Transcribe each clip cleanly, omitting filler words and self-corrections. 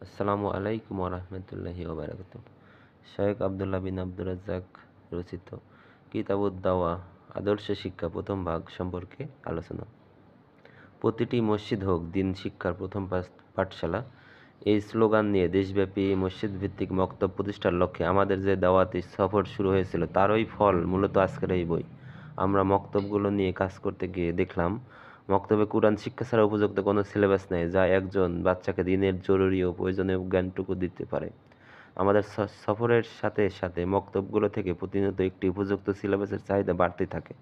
আসসালামু আলাইকুম ওরহমতুল্লাহি ওবারাকাতুহ। শায়েখ আবদুল্লাহ বিন আব্দুর রাজ্জাক রচিত কিতাবুদ দাওয়া আদর্শ শিক্ষা প্রথম ভাগ সম্পর্কে আলোচনা। প্রতিটি মসজিদ হোক দিন শিক্ষার প্রথম পাঠশালা, এই স্লোগান নিয়ে দেশব্যাপী মসজিদ ভিত্তিক মক্তব প্রতিষ্ঠার লক্ষ্যে আমাদের যে দাওয়াতি সফর শুরু হয়েছিল তারই ফল মূলত আজকের এই বই। আমরা মক্তবগুলো নিয়ে কাজ করতে গিয়ে দেখলাম, মক্তবে কুরআন শিক্ষা ছাড়া উপযুক্ত কোনো সিলেবাস নেই যা একজন বাচ্চাকে দিনের জরুরি ও প্রয়োজনীয় জ্ঞানটুকু দিতে পারে। আমাদের সফরের সাথে সাথে মক্তবগুলো থেকে প্রতিনিয়ত একটি উপযুক্ত সিলেবাসের চাহিদা বাড়তে থাকে।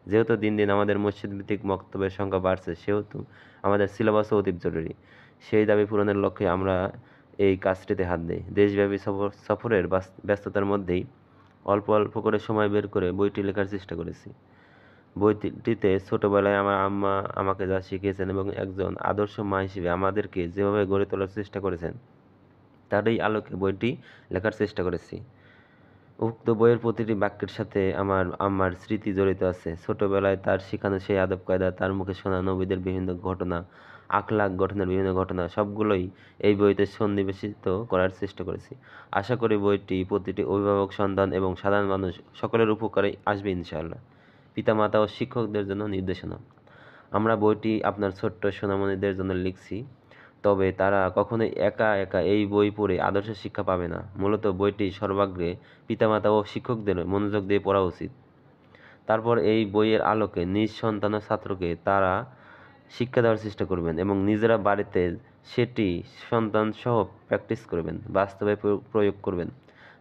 যেহেতু দিন দিন আমাদের মসজিদ ভিত্তিক মক্তবের সংখ্যা বাড়ছে, সেহেতু আমাদের সিলেবাসও অতি জরুরি। সেই দাবি পূরণের লক্ষ্যে আমরা এই কাজটিতে হাত দিই। দেশব্যাপী সফরের ব্যস্ততার মধ্যেই অল্প অল্প করে সময় বের করে বইটি লেখার চেষ্টা করেছি। বইটিতে ছোটবেলায় আমার আম্মা আমাকে যা শিখিয়েছেন এবং একজন আদর্শ মা হিসেবে আমাদেরকে যেভাবে গড়ে তোলার চেষ্টা করেছেন, তারই আলোকে বইটি লেখার চেষ্টা করেছি। উক্ত বইয়ের প্রতিটি বাক্যের সাথে আমার আম্মার স্মৃতি জড়িত আছে। ছোটবেলায় তার শেখানো সেই আদব কায়দা, তার মুখে শোনা নবীদের বিভিন্ন ঘটনা, আখলাক গঠনের বিভিন্ন ঘটনা সবগুলোই এই বইতে সন্নিবেশিত করার চেষ্টা করেছি। আশা করি বইটি প্রতিটি অভিভাবক, সন্তান এবং সাধারণ মানুষ সকলের উপকারে আসবে ইনশাআল্লাহ। পিতামাতা ও শিক্ষকদের জন্য নির্দেশনা। আমরা বইটি আপনার ছোট্ট সোনামণিদের জন্য লিখছি, তবে তারা কখনোই একা একা এই বই পড়ে আদর্শ শিক্ষা পাবে না। মূলত বইটি সর্বাগ্রে পিতামাতা ও শিক্ষকদের মনোযোগ দিয়ে পড়া উচিত। তারপর এই বইয়ের আলোকে নিজ সন্তান ও ছাত্রকে তারা শিক্ষা দেওয়ার চেষ্টা করবেন এবং নিজেরা বাড়িতে সেটি সন্তানসহ প্র্যাকটিস করবেন, বাস্তবে প্রয়োগ করবেন।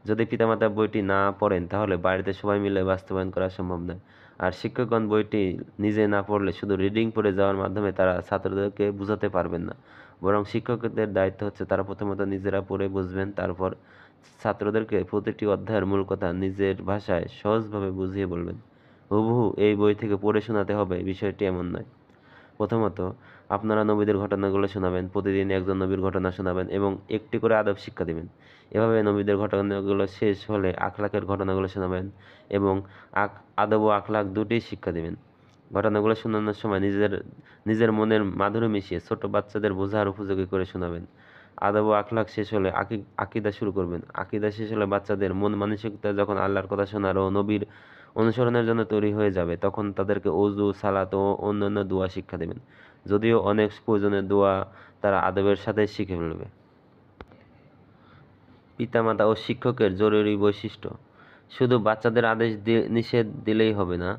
যদি পিতামাতা বইটি না পড়েন তাহলে বাড়িতে সবাই মিলে বাস্তবায়ন করা সম্ভব নয়। আর শিক্ষকগণ বইটি নিজে না পড়লে শুধু রিডিং পড়ে যাওয়ার মাধ্যমে তারা ছাত্রদেরকে বোঝাতে পারবেন না। বরং শিক্ষকদের দায়িত্ব হচ্ছে তারা প্রথমত নিজেরা পড়ে বুঝবেন, তারপর ছাত্রদেরকে প্রতিটি অধ্যায়ের মূল কথা নিজের ভাষায় সহজভাবে বুঝিয়ে বলবেন। হুবহু এই বই থেকে পড়ে শোনাতে হবে, বিষয়টি এমন নয়। প্রথমত, আপনারা নবীদের ঘটনাগুলো শোনাবেন, প্রতিদিন একজন নবীর ঘটনা শোনাবেন এবং একটি করে আদব শিক্ষা দিবেন। এভাবে নবীদের ঘটনাগুলো শেষ হলে আখলাকের ঘটনাগুলো শোনাবেন এবং আদব ও আখলাক দুটিই শিক্ষা দিবেন। ঘটনাগুলো শোনানোর সময় নিজের মনের মাধুরী মিশিয়ে ছোট বাচ্চাদের বোঝার উপযোগী করে শোনাবেন। আদব ও আখলাক শেষ হলে আকিদা শুরু করবেন। আকিদা শেষ হলে বাচ্চাদের মন মানসিকতা যখন আল্লাহর কথা শোনার ও নবীর অনুসরণের জন্য তৈরি হয়ে যাবে, তখন তাদেরকে অজু, সালাত ও অন্যান্য দোয়া শিক্ষা দেবেন। যদিও অনেক প্রয়োজনীয় দোয়া তারা আদবের সাথে শিখে ফেলবে। পিতামাতা ও শিক্ষকের জরুরি বৈশিষ্ট্য। শুধু বাচ্চাদের আদেশ নিষেধ দিলেই হবে না,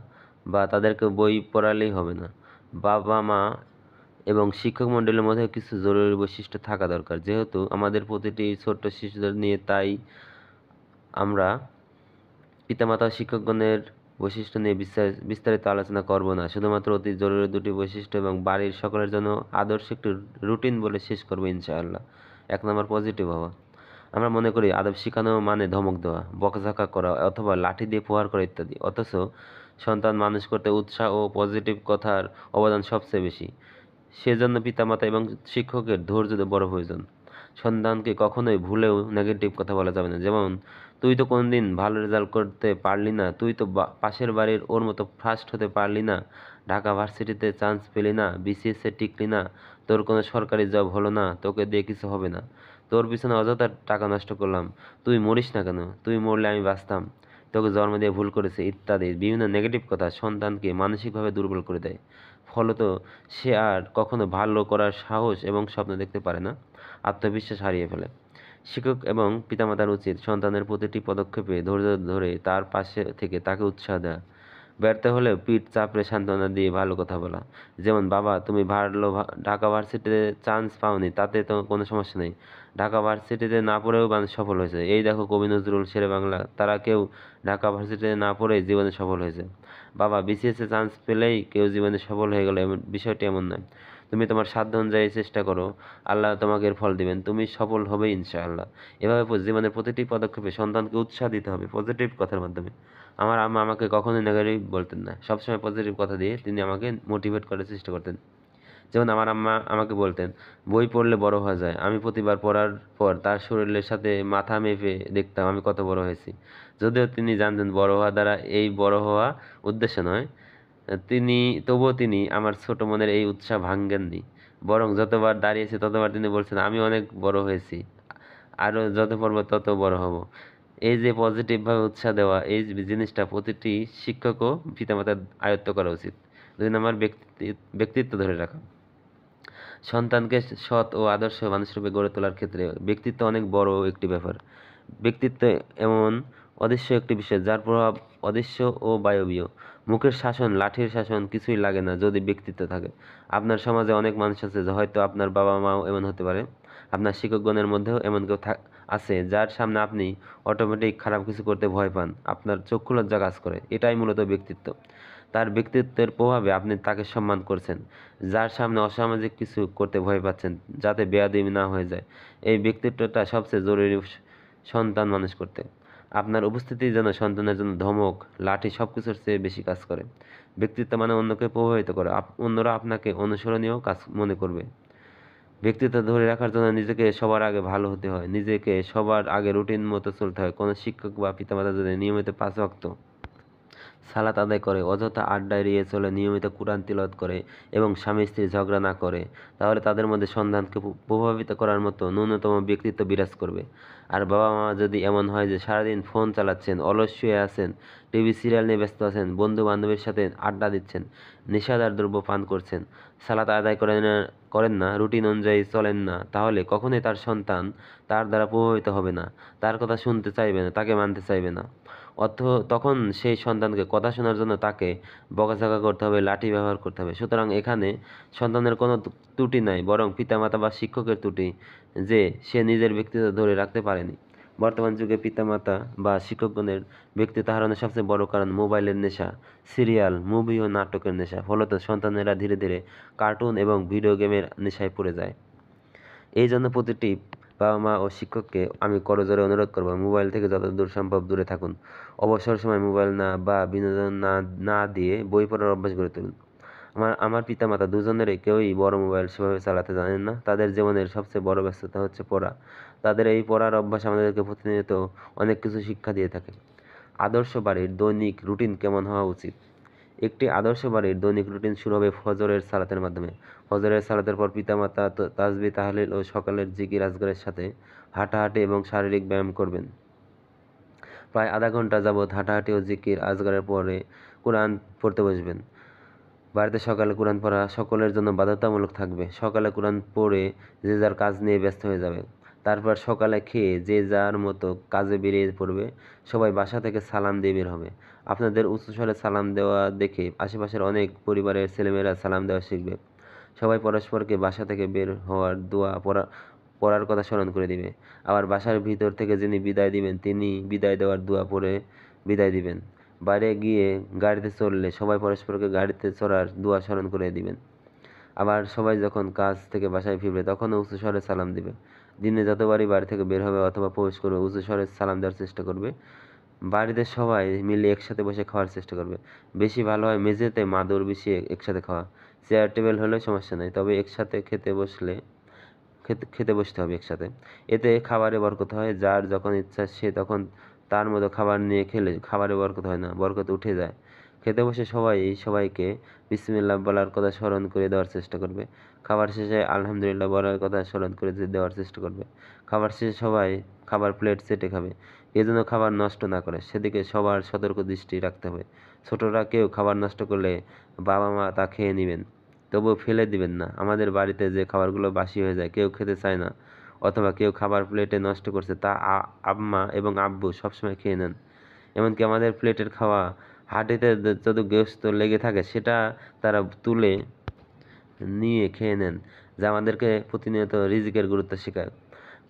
বা তাদেরকে বই পড়ালেই হবে না। বাবা মা এবং শিক্ষক মণ্ডলীর মধ্যে কিছু জরুরি বৈশিষ্ট্য থাকা দরকার। যেহেতু আমাদের প্রতিটি ছোট্ট শিশুদের নিয়ে, তাই আমরা পিতামাতা ও শিক্ষকগণের বৈশিষ্ট্য নিয়ে বিস্তারিত আলোচনা করব না। শুধুমাত্র অতি জরুরি দুটি বৈশিষ্ট্য এবং বাড়ির সকলের জন্য আদর্শ একটি রুটিন বলে শেষ করবো ইনশাআল্লাহ। 1 নম্বর, পজিটিভ হওয়া। আমরা মনে করি আদব শিখানো মানে ধমক দেওয়া, বকাঝকা করা অথবা লাঠি দিয়ে প্রহার করা ইত্যাদি। অথচ সন্তান মানুষ করতে উৎসাহ ও পজিটিভ কথার অবদান সবচেয়ে বেশি। সেজন্য পিতামাতা এবং শিক্ষকের ধৈর্য বড় প্রয়োজন। সন্তানকে কখনোই ভুলেও নেগেটিভ কথা বলা যাবে না। যেমন, তুই তো কোনোদিন ভালো রেজাল্ট করতে পারলি না, তুই তো পাশের বাড়ির ওর মতো ফার্স্ট হতে পারলি না, ঢাকা ভার্সিটিতে চান্স পেলি না, বিসিএসে টিকলি না, তোর কোনো সরকারি জব হলো না, তোকে দিয়ে কিছু হবে না, তোর পিছনে অযথা টাকা নষ্ট করলাম, তুই মরিস না কেন, তুই মরলে আমি বাঁচতাম, তোকে জন্ম দিয়ে ভুল করেছে ইত্যাদি বিভিন্ন নেগেটিভ কথা সন্তানকে মানসিকভাবে দুর্বল করে দেয়। ফলত সে আর কখনো ভালো করার সাহস এবং স্বপ্ন দেখতে পারে না, আত্মবিশ্বাস হারিয়ে ফেলে। শিক্ষক এবং পিতামাতার উচিত সন্তানের প্রতিটি পদক্ষেপে ধৈর্য ধরে তার পাশে থেকে তাকে উৎসাহ দেওয়া। ব্যর্থ হলেও পিঠ চাপড়ে সান্ত্বনা দিয়ে ভালো কথা বলা। যেমন, বাবা তুমি ঢাকা ভার্সিটিতে চান্স পাওনি, তাতে তো কোনো সমস্যা নেই, ঢাকা ভার্সিটিতে না পড়েও মানুষ সফল হয়েছে। এই দেখো কবি নজরুল, শেরে বাংলা, তারা কেউ ঢাকা ভার্সিটিতে না পড়ে জীবনে সফল হয়েছে। বাবা বিসিএসে চান্স পেলেই কেউ জীবনে সফল হয়ে গেল, বিষয়টি এমন নয়। তুমি তোমার সাধ্য অনুযায়ী চেষ্টা করো, আল্লাহ তোমাকে এর ফল দিবেন, তুমি সফল হবে ইনশাআল্লাহ। এভাবে জীবনের প্রতিটি পদক্ষেপে সন্তানকে উৎসাহ দিতে হবে পজিটিভ কথার মাধ্যমে। আমার আম্মা আমাকে কখনোই নেগেটিভ বলতেন না, সবসময় পজিটিভ কথা দিয়ে তিনি আমাকে মোটিভেট করার চেষ্টা করতেন। যেমন, আমার আম্মা আমাকে বলতেন, বই পড়লে বড় হওয়া যায়। আমি প্রতিবার পড়ার পর তার শরীরের সাথে মাথা মেপে দেখতাম আমি কত বড় হয়েছি। যদিও তিনি জানতেন বড় হওয়া দ্বারা এই বড় হওয়া উদ্দেশ্য নয়, তবুও তিনি আমার ছোট মনের এই উৎসাহ ভাঙ্গেননি, বরং যতবার দাঁড়িয়েছে ততবার তিনি বলছেন আমি অনেক বড় হয়েছি, আরও যত পড়ব তত বড় হব। এই যে পজিটিভভাবে উৎসাহ দেওয়া, এই জিনিসটা প্রতিটি শিক্ষক ও পিতামাতার আয়ত্ত করা উচিত। 2 নম্বর, ব্যক্তিত্ব ধরে রাখা। সন্তানকে সৎ ও আদর্শ মানুষরূপে গড়ে তোলার ক্ষেত্রে ব্যক্তিত্ব অনেক বড় একটি ব্যাপার। ব্যক্তিত্ব এমন অদৃশ্য একটি বিষয় যার প্রভাব অদৃশ্য ও বায়বীয়। মুখের শাসন, লাঠির শাসন কিছুই লাগে না যদি ব্যক্তিত্ব থাকে। আপনার সমাজে অনেক মানুষ আছে, হয়তো আপনার বাবা মাও এমন হতে পারে, আপনার শিক্ষকগণের মধ্যেও এমন কেউ আছে যার সামনে আপনি অটোমেটিক খারাপ কিছু করতে ভয় পান, আপনার চক্ষু লজ্জা কাজ করে। এটাই মূলত ব্যক্তিত্ব। তার ব্যক্তিত্বের প্রভাবে আপনি তাকে সম্মান করছেন। যার সামনে অসামাজিক কিছু করতে ভয় পাচ্ছেন যাতে বেয়াদবি না হয়ে যায়। এই ব্যক্তিত্বটা সবচেয়ে জরুরি সন্তান মানুষ করতে। আপনার উপস্থিতি যেন সন্তানের জন্য ধমক, লাঠি সবকিছুর চেয়ে বেশি কাজ করে। ব্যক্তিত্ব মানে অন্যকে প্রভাবিত করে, অন্যরা আপনাকে অনুসরণীয় কাজ মনে করবে। ব্যক্তিত্ব ধরে রাখার জন্য নিজেকে সবার আগে ভালো হতে হয়, নিজেকে সবার আগে রুটিন মতো চলতে হয়। কোনো শিক্ষক বা পিতামাতা যদি নিয়মিত 5 ওয়াক্ত সালাত আদায় করে, অযথা আড্ডা এড়িয়ে চলে, নিয়মিত কুরআন তিলাওয়াত করে এবং স্বামী স্ত্রী ঝগড়া না করে, তাহলে তাদের মধ্যে সন্তানকে প্রভাবিত করার মতো ন্যূনতম ব্যক্তিত্ব বিরাজ করবে। আর বাবা মা যদি এমন হয় যে সারাদিন ফোন চালাচ্ছেন, অলস শুয়ে আছেন, টিভি সিরিয়াল নিয়ে ব্যস্ত আছেন, বন্ধু বান্ধবের সাথে আড্ডা দিচ্ছেন, নেশাদার দ্রব্য পান করছেন, সালাত আদায় করেন না, রুটিন অনুযায়ী চলেন না, তাহলে কখনোই তার সন্তান তার দ্বারা প্রভাবিত হবে না, তার কথা শুনতে চাইবে না, তাকে মানতে চাইবে না। তখন সেই সন্তানকে কথা শোনার জন্য তাকে বকাঝকা করতে হবে, লাঠি ব্যবহার করতে হবে। সুতরাং এখানে সন্তানের কোনো ত্রুটি নাই, বরং পিতামাতা বা শিক্ষকের ত্রুটি যে সে নিজের ব্যক্তিত্ব ধরে রাখতে পারেনি। বর্তমান যুগে পিতামাতা বা শিক্ষকগণের ব্যক্তিত্ব হারানোর সবচেয়ে বড় কারণ মোবাইলের নেশা, সিরিয়াল, মুভি ও নাটকের নেশা। ফলত সন্তানেরা ধীরে ধীরে কার্টুন এবং ভিডিও গেমের নেশায় পড়ে যায়। এই জন্য প্রতিটি বাবা মা ও শিক্ষককে আমি করজোরে অনুরোধ করব, মোবাইল থেকে যত দূর সম্ভব দূরে থাকুন। অবসর সময় মোবাইল না বা বিনোদন না দিয়ে বই পড়ার অভ্যাস গড়ে তুলুন। আমার পিতামাতা দুজনেরই কেউই বড় মোবাইল সেভাবে চালাতে জানেন না। তাদের জীবনের সবচেয়ে বড় ব্যস্ততা হচ্ছে পড়া। তাদের এই পড়ার অভ্যাস আমাদেরকে প্রতিনিয়ত অনেক কিছু শিক্ষা দিয়ে থাকে। আদর্শ বাড়ির দৈনিক রুটিন কেমন হওয়া উচিত? একটি আদর্শ বাড়ির দৈনিক রুটিন শুরু হবে ফজরের সালাতের মাধ্যমে। ফজরের সালাতের পর পিতামাতা তাসবিহ, তাহলিল ও সকালের জিকির আজকারের সাথে হাঁটাহাঁটি এবং শারীরিক ব্যায়াম করবেন। প্রায় আধা ঘন্টা যাবৎ হাঁটাহাঁটি ও জিকির আজকারের পরে কোরআন পড়তে বসবেন। বাড়িতে সকালে কোরআন পড়া সকলের জন্য বাধ্যতামূলক থাকবে। সকালে কোরআন পড়ে যে যার কাজ নিয়ে ব্যস্ত হয়ে যাবে। তারপর সকালে খেয়ে যে যার মতো কাজে বেরিয়ে পড়বে। সবাই বাসা থেকে সালাম দিয়ে বের হবে। আপনাদের উচ্চ স্বরে সালাম দেওয়া দেখে আশেপাশের অনেক পরিবারের ছেলেমেয়েরা সালাম দেওয়া শিখবে। সবাই পরস্পরকে বাসা থেকে বের হওয়ার দোয়া পড়ার কথা স্মরণ করে দিবে। আবার বাসার ভিতর থেকে যিনি বিদায় দিবেন তিনি বিদায় দেওয়ার দোয়া পড়ে বিদায় দিবেন। বাইরে গিয়ে গাড়িতে চড়লে সবাই পরস্পরকে গাড়িতে চড়ার দোয়া স্মরণ করে দিবেন। আবার সবাই যখন কাজ থেকে বাসায় ফিরবে তখনও উচ্চ স্বরে সালাম দিবে। দিনে যতবারই বাড়ি থেকে বের হবে অথবা প্রবেশ করবে উচ্চ স্বরে সালাম দেওয়ার চেষ্টা করবে। বাড়িতে সবাই মিলে একসাথে বসে খাওয়ার চেষ্টা করবে। বেশি ভালো হয় মেঝেতে মাদুর বিছিয়ে একসাথে খাওয়া। চেয়ার টেবিল হলে সমস্যা নেই, তবে একসাথে খেতে বসতে হবে একসাথে। এতে খাবারে বরকত হয়। যার যখন ইচ্ছা সে তখন তার মতো খাবার নিয়ে খেলে খাবারে বরকত হয় না, বরকত উঠে যায়। খেতে বসে সবাই সবাইকে বিসমিল্লাহ বলার কথা স্মরণ করে দেওয়ার চেষ্টা করবে। খাবার শেষে আলহামদুলিল্লাহ বলার কথা স্মরণ করে দেওয়ার চেষ্টা করবে। খাবার শেষে সবাই খাবার প্লেট সেটে খাবে। এজন্য খাবার নষ্ট না করে সেদিকে সবার সতর্ক দৃষ্টি রাখতে হবে। ছোটরা কেউ খাবার নষ্ট করলে বাবা মা তা খেয়ে নেবেন, তবুও ফেলে দিবেন না। আমাদের বাড়িতে যে খাবারগুলো বাসি হয়ে যায়, কেউ খেতে চায় না, অথবা কেউ খাবার প্লেটে নষ্ট করছে, তা আম্মা এবং আব্বু সবসময় খেয়ে নেন। এমনকি আমাদের প্লেটের খাওয়া হাঁটিতে যত গোস্ত লেগে থাকে সেটা তারা তুলে নিয়ে খেয়ে নেন, যা আমাদেরকে প্রতিনিয়ত রিজিকের গুরুত্ব শেখায়।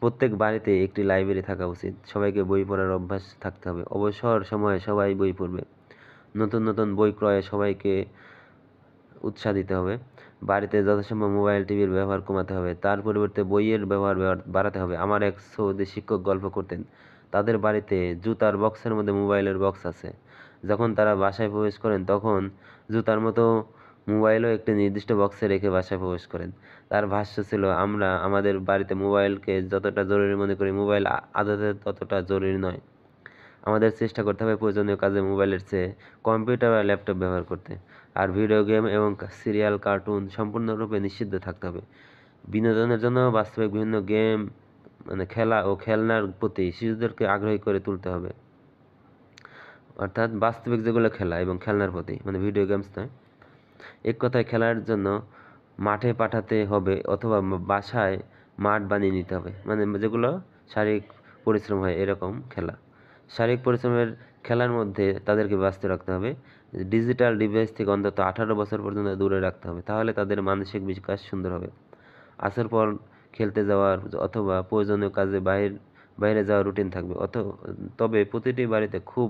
প্রত্যেক বাড়িতে একটি লাইব্রেরি থাকা উচিত। সবাইকে বই পড়ার অভ্যাস থাকতে হবে। অবসর সময়ে সবাই বই পড়বে। নতুন নতুন বই ক্রয়ে সবাইকে উৎসাহ দিতে হবে। বাড়িতে যথাসম্ভব মোবাইল টিভির ব্যবহার কমাতে হবে, তার পরিবর্তে বইয়ের ব্যবহার বাড়াতে হবে। আমার এক সৌদি শিক্ষক গল্প করতেন, তাদের বাড়িতে জুতার বক্সের মধ্যে মোবাইলের বক্স আছে। যখন তারা বাসায় প্রবেশ করেন তখন জুতার মতো মোবাইলও একটি নির্দিষ্ট বক্সে রেখে বাসায় প্রবেশ করেন। তার ভাষ্য ছিল, আমরা আমাদের বাড়িতে মোবাইলকে যতটা জরুরি মনে করি, মোবাইল আদতে ততটা জরুরি নয়। আমাদের চেষ্টা করতে হবে প্রয়োজনীয় কাজে মোবাইলের চেয়ে কম্পিউটার বা ল্যাপটপ ব্যবহার করতে। আর ভিডিও গেম এবং সিরিয়াল কার্টুন সম্পূর্ণরূপে নিষিদ্ধ থাকতে হবে। বিনোদনের জন্য বাস্তবিক বিভিন্ন গেম খেলা ও খেলনার প্রতি শিশুদেরকে আগ্রহী করে তুলতে হবে। অর্থাৎ বাস্তবিক যেগুলো খেলা এবং খেলনার প্রতি, ভিডিও গেমস নয়। এক কথায় খেলার জন্য মাঠে পাঠাতে হবে অথবা বাসায় মাঠ বানিয়ে নিতে হবে, যেগুলো শারীরিক পরিশ্রম হয় এরকম খেলা। শারীরিক পরিশ্রমের খেলার মধ্যে তাদেরকে ব্যস্ত রাখতে হবে। ডিজিটাল ডিভাইস থেকে অন্তত 18 বছর পর্যন্ত দূরে রাখতে হবে, তাহলে তাদের মানসিক বিকাশ সুন্দর হবে। আসর পর খেলতে যাওয়ার অথবা প্রয়োজনীয় কাজে বাইরে যাওয়ার রুটিন থাকবে। তবে প্রতিটি বাড়িতে খুব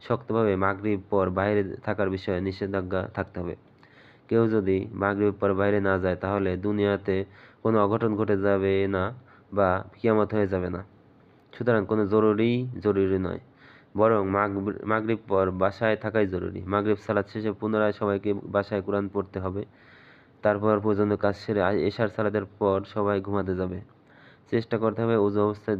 শক্তভাবে মাগরিব পর বাইরে থাকার বিষয়ে নিষেধাজ্ঞা থাকতে হবে। কেউ যদি মাগরিব পর বাইরে না যায় তাহলে দুনিয়াতে কোনো অঘটন ঘটে যাবে না বা কিয়ামত হয়ে যাবে না। সুতরাং কোনো জরুরি নয়, বরং মাগরিব পর বাসায় থাকাই জরুরি। মাগরিব সালাত শেষে পুনরায় সবাইকে বাসায় কোরআন পড়তে হবে। তারপর প্রয়োজনীয় কাজ সেরে এশার সালাতের পর সবাই ঘুমাতে যাবে। চেষ্টা করতে হবে ওযু অবস্থায়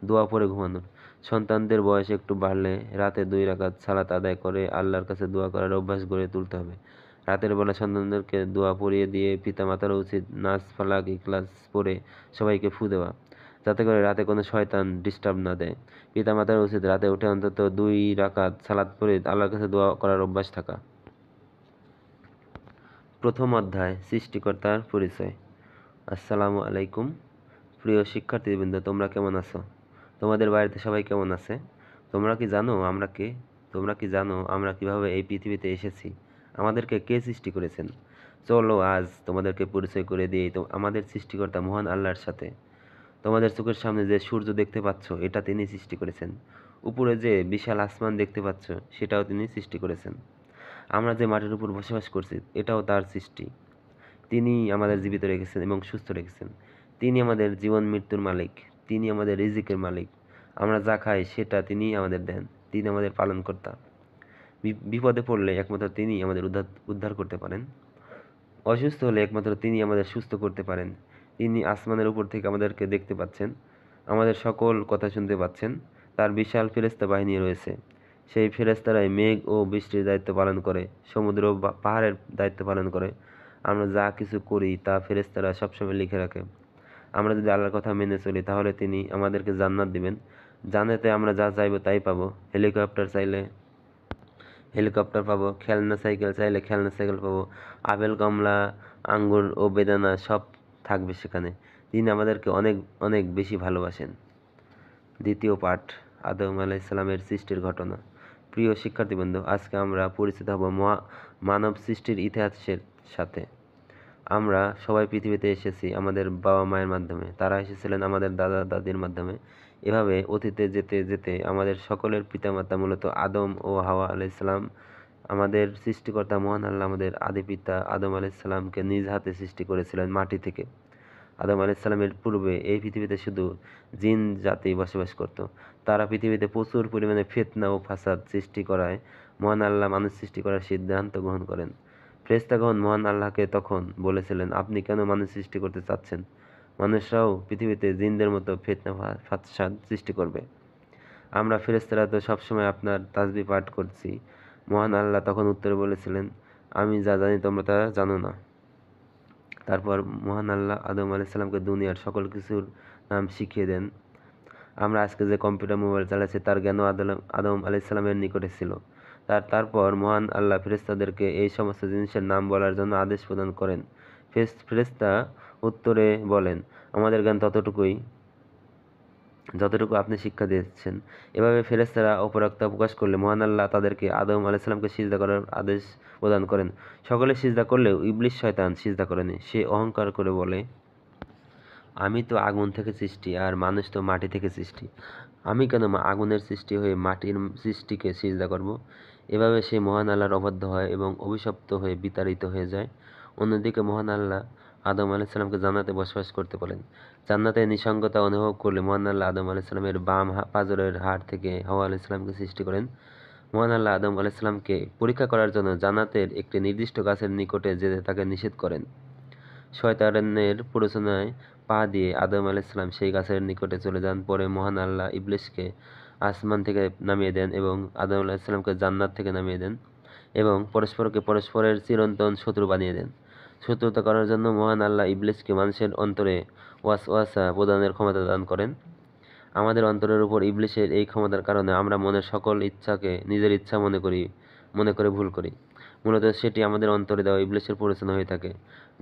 দোয়া পড়ে ঘুমানোর। সন্তানদের বয়স একটু বাড়লে রাতে 2 রাকাত সালাত আদায় করে আল্লাহর কাছে দোয়া করার অভ্যাস গড়ে তুলতে হবে। রাতের বেলা সন্তানদেরকে দোয়া পড়িয়ে দিয়ে পিতামাতারও উচিত নাস, ফালাক, ইখলাস পড়ে সবাইকে ফু দেওয়া, যাতে করে রাতে কোনো শয়তান ডিস্টার্ব না দেয়। পিতামাতার উচিত রাতে উঠে অন্তত 2 রাকাত সালাত পড়ে আল্লাহর কাছে দোয়া করার অভ্যাস থাকা। প্রথম অধ্যায়, সৃষ্টিকর্তার পরিচয়। আসসালামু আলাইকুম। প্রিয় শিক্ষার্থীবৃন্দ, তোমরা কেমন আছো? তোমাদের বাড়িতে সবাই কেমন আছে? তোমরা কি জানো আমরা কিভাবে এই পৃথিবীতে এসেছি? আমাদেরকে কে সৃষ্টি করেছেন? চলো আজ তোমাদেরকে পরিচয় করে দিই আমাদের সৃষ্টিকর্তা মহান আল্লাহর সাথে। তোমাদের চোখের সামনে যে সূর্য দেখতে পাচ্ছ, এটা তিনি সৃষ্টি করেছেন। উপরে যে বিশাল আসমান দেখতে পাচ্ছ, সেটাও তিনি সৃষ্টি করেছেন। আমরা যে মাটির উপর বসবাস করছি, এটাও তার সৃষ্টি। তিনি আমাদের জীবিত রেখেছেন এবং সুস্থ রেখেছেন। তিনি আমাদের জীবন মৃত্যুর মালিক। তিনি আমাদের রিজিকের মালিক। আমরা যা খাই সেটা তিনি আমাদের দেন। তিনি আমাদের পালনকর্তা। বিপদে পড়লে একমাত্র তিনি আমাদের উদ্ধার করতে পারেন। অসুস্থ হলে একমাত্র তিনি আমাদের সুস্থ করতে পারেন। তিনি আসমানের উপর থেকে আমাদেরকে দেখতে পাচ্ছেন, আমাদের সকল কথা শুনতে পাচ্ছেন। তার বিশাল ফেরেশতা বাহিনী রয়েছে। সেই ফেরেশতারাই মেঘ ও বৃষ্টির দায়িত্ব পালন করে, সমুদ্র বা পাহাড়ের দায়িত্ব পালন করে। আমরা যা কিছু করি তা ফেরেশতারা সবসময় লিখে রাখে। আমরা যদি আল্লাহর কথা মেনে চলি তাহলে তিনি আমাদেরকে জান্নাত দিবেন। জান্নাতে আমরা যা চাইবো তাই পাবো। হেলিকপ্টার চাইলে হেলিকপ্টার পাবো, খেলনা সাইকেল চাইলে খেলনা সাইকেল পাবো। আপেল, কমলা, আঙ্গুর ও বেদানা সব থাকবে সেখানে। তিনি আমাদেরকে অনেক অনেক বেশি ভালোবাসেন। দ্বিতীয় পাঠ, আদম আলাইহিস সালামের সৃষ্টির ঘটনা। প্রিয় শিক্ষার্থীবৃন্দ, আজকে আমরা পরিচিত হব মানব সৃষ্টির ইতিহাসের সাথে। আমরা সবাই পৃথিবীতে এসেছি আমাদের বাবা মায়ের মাধ্যমে। তারা এসেছিলেন আমাদের দাদা দাদির মাধ্যমে। এভাবে অতীতে যেতে যেতে আমাদের সকলের পিতামাতা মূলত আদম ও হাওয়া আলাইহিস সালাম। আমাদের সৃষ্টিকর্তা মহান আল্লাহ আমাদের আদি পিতা আদম আলাইহিস সালামকে নিজ হাতে সৃষ্টি করেছিলেন মাটি থেকে। আদম আলাইহিস সালামের পূর্বে এই পৃথিবীতে শুধু জিন জাতি বসবাস করত। তারা পৃথিবীতে প্রচুর পরিমাণে ফিতনা ও ফাসাদ সৃষ্টি করায় মহান আল্লাহ মানুষ সৃষ্টি করার সিদ্ধান্ত গ্রহণ করেন। ফেরেশতাগণ মহান আল্লাহকে তখন বলেছিলেন, আপনি কেন মানুষ সৃষ্টি করতে চাচ্ছেন? মানুষরাও পৃথিবীতে জিনদের মতো ফিতনা ফাসাদ সৃষ্টি করবে। আমরা ফেরেশতারা তো সবসময় আপনার তাসবিহ পাঠ করছি। মহান আল্লাহ তখন উত্তরে বলেছিলেন, আমি যা জানি তোমরা তা জানো না। তারপর মহান আল্লাহ আদম আলাইহিস সালামকে দুনিয়ার সকল কিছুর নাম শিখিয়ে দেন। আমরা আজকে যে কম্পিউটার, মোবাইল চালাচ্ছি তার জ্ঞানও আদম আলাইহিস সালামের নিকটে ছিল। তারপর মহান আল্লাহ ফেরেশতাদেরকে এই সমস্ত জিনিসের নাম বলার জন্য আদেশ প্রদান করেন। ফেরেশতা উত্তরে বলেন, আমাদের জ্ঞান যতটুকু আপনি শিক্ষা দিয়েছেন। এভাবে ফেরেশতারা অপরাগতা প্রকাশ করলে মহান আল্লাহ তাদেরকে আদম আলাইহিস সালামকে সিজদা করার আদেশ প্রদান করেন। সকলে সিজদা করলেও ইবলিস শয়তান সিজদা করেনি। সে অহংকার করে বলে, আমি তো আগুন থেকে সৃষ্টি আর মানুষ তো মাটি থেকে সৃষ্টি। আমি কেন আগুনের সৃষ্টি হয়ে মাটির সৃষ্টিকে সিজদা করব? এভাবে সে মহান আল্লাহর অবাধ্য হয় এবং অভিশপ্ত হয়ে বিতাড়িত হয়ে যায়। অন্যদিকে মহান আল্লাহ আদম আলাইহিস সালামকে জান্নাতে বসবাস করতে বলেন। জান্নাতে নিঃসঙ্গতা অনুভব করলে মহান আল্লাহ আদম আলাইহিস সালামের বাম পাঁজরের হাড় থেকে হাওয়া আলাইহিস সালামকে সৃষ্টি করেন। মহান আল্লাহ আদম আলাইহিস সালামকে পরীক্ষা করার জন্য জান্নাতের একটি নির্দিষ্ট গাছের নিকটে যেতে তাকে নিষেধ করেন। শয়তানের প্ররোচনায় পা দিয়ে আদম আলাইহিস সালাম সেই গাছের নিকটে চলে যান। পরে মহান আল্লাহ ইবলিসকে আসমান থেকে নামিয়ে দেন এবং আদম আলাইহিসসালামকে জান্নাত থেকে নামিয়ে দেন এবং পরস্পরকে পরস্পরের চিরন্তন শত্রু বানিয়ে দেন। শত্রুতা করার জন্য মহান আল্লাহ ইবলিসকে মানুষের অন্তরে ওয়াসওয়াসা প্রদানের ক্ষমতা দান করেন। আমাদের অন্তরের উপর ইবলিসের এই ক্ষমতার কারণে আমরা মনের সকল ইচ্ছাকে নিজের ইচ্ছা মনে করে ভুল করি। মূলত সেটি আমাদের অন্তরে দেওয়া ইবলিসের প্ররোচনা হয়ে থাকে।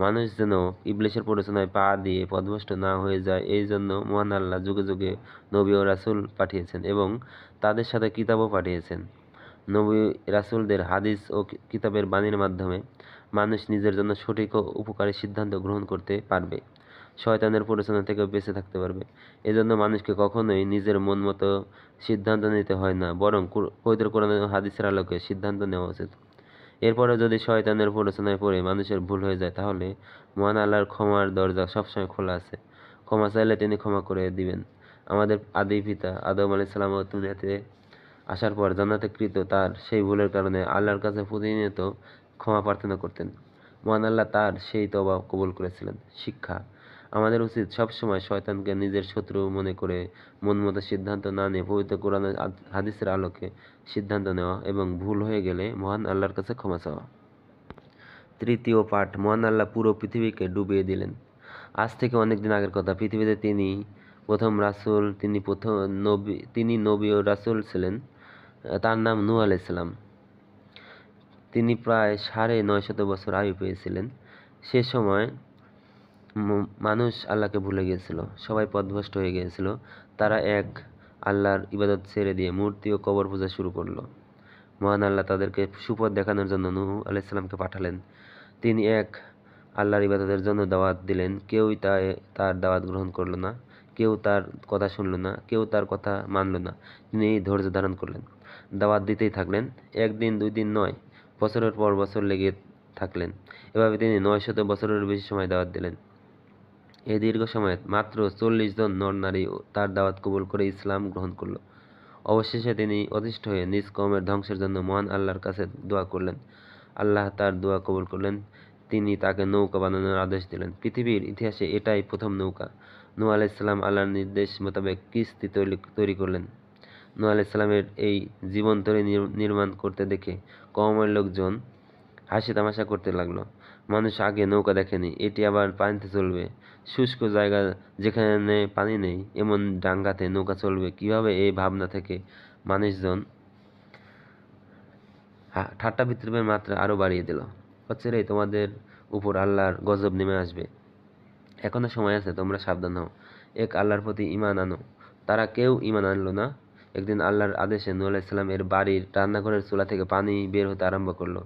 মানুষ যেন ইবলিসের প্ররোচনায় পা দিয়ে পথভ্রষ্ট না হয়ে যায়, এই জন্য মহান আল্লাহ যুগে যুগে নবী ও রাসূল পাঠিয়েছেন এবং তাদের সাথে কিতাবও পাঠিয়েছেন। নবী রাসূলদের হাদিস ও কিতাবের বাণীর মাধ্যমে মানুষ নিজের জন্য সঠিক ও উপকারী সিদ্ধান্ত গ্রহণ করতে পারবে, শয়তানের প্ররোচনা থেকে বেঁচে থাকতে পারবে। এজন্য মানুষকে কখনোই নিজের মন মতো সিদ্ধান্ত নিতে হয় না, বরং পবিত্র কোরআন ও হাদিসের আলোকে সিদ্ধান্ত নেওয়া উচিত। এরপরে যদি শয়তানের প্ররোচনায় পড়ে মানুষের ভুল হয়ে যায়, তাহলে মহান আল্লাহর ক্ষমার দরজা সবসময় খোলা আছে। ক্ষমা চাইলে তিনি ক্ষমা করে দিবেন। আমাদের আদি পিতা আদম আলাইহিস সালাম দুনিয়াতে আসার পর জান্নাতে কৃত তার সেই ভুলের কারণে আল্লাহর কাছে প্রতিনিয়ত ক্ষমা প্রার্থনা করতেন। মহান আল্লাহ তার সেই তওবা কবুল করেছিলেন। শিক্ষা: আমাদের উচিত সবসময় শয়তানকে নিজের শত্রু মনে করে মন মতো সিদ্ধান্ত না নিয়ে পবিত্র কোরআন ও হাদিসের আলোকে সিদ্ধান্ত নেওয়া এবং ভুল হয়ে গেলে মহান আল্লাহর কাছে ক্ষমা চাওয়া। তৃতীয় পাঠ: মহান আল্লাহ পুরো পৃথিবীকে ডুবিয়ে দিলেন। আজ থেকে অনেক দিন আগের কথা। পৃথিবীতে তিনি প্রথম রাসূল, তিনি নবী ও রাসূল ছিলেন। তার নাম নূহ আলাইহিস সালাম। তিনি প্রায় ৯৫০ বছর আয়ু পেয়েছিলেন। সে সময় মানুষ আল্লাহকে ভুলে গিয়েছিল, সবাই পথভ্রষ্ট হয়ে গিয়েছিল। তারা এক আল্লাহর ইবাদত ছেড়ে দিয়ে মূর্তি ও কবর পূজা শুরু করলো। মহান আল্লাহ তাদেরকে সুপথ দেখানোর জন্য নূহ আলাইহিস সালামকে পাঠালেন। তিনি এক আল্লাহর ইবাদতের জন্য দাওয়াত দিলেন। কেউই তার দাওয়াত গ্রহণ করল না, কেউ তার কথা শুনল না, কেউ তার কথা মানল না। তিনি ধৈর্য ধারণ করলেন, দাওয়াত দিতেই থাকলেন। একদিন ২ দিন নয়, বছরের পর বছর লেগে থাকলেন। এভাবে তিনি ৯০০ বছরের বেশি সময় দাওয়াত দিলেন। এই দীর্ঘ সময়ে মাত্র ৪০ জন নর-নারী তার দাওয়াত কবুল করে ইসলাম গ্রহণ করল। অবশেষে তিনি অতিষ্ঠ হয়ে নিজ কওমের ধ্বংসের জন্য মহান আল্লাহর কাছে দোয়া করলেন। আল্লাহ তার দোয়া কবুল করলেন। তিনি তাকে নৌকা বানানোর আদেশ দিলেন। পৃথিবীর ইতিহাসে এটাই প্রথম নৌকা। নূহ আলাইহিস সালাম আল্লাহর নির্দেশ মোতাবেক কিস্তি তৈরি করলেন। নূহ আলাইহিস সালামের এই জীবন তরী নির্মাণ করতে দেখে কওমের লোকজন হাসি তামাশা করতে লাগলো। মানুষ আগে নৌকা দেখেনি, এটি আবার পানিতে চলবে। শুষ্ক জায়গা যেখানে পানি নেই, এমন ডাঙ্গাতে নৌকা চলবে কিভাবে, এই ভাবনা থেকে মানুষজন ঠাট্টা বিদ্রূপের মাত্রা আরো বাড়িয়ে দিল। অচিরেই তোমাদের উপর আল্লাহর গজব নেমে আসবে। এখনো সময় আছে, তোমরা সাবধান হও। এক আল্লাহর প্রতি ঈমান আনো। তারা কেউ ঈমান আনল না। একদিন আল্লাহর আদেশে নূহ আলাইহিস সালাম এর বাড়ির রান্নাঘরের চুলা থেকে পানি বের হতে আরম্ভ করলো।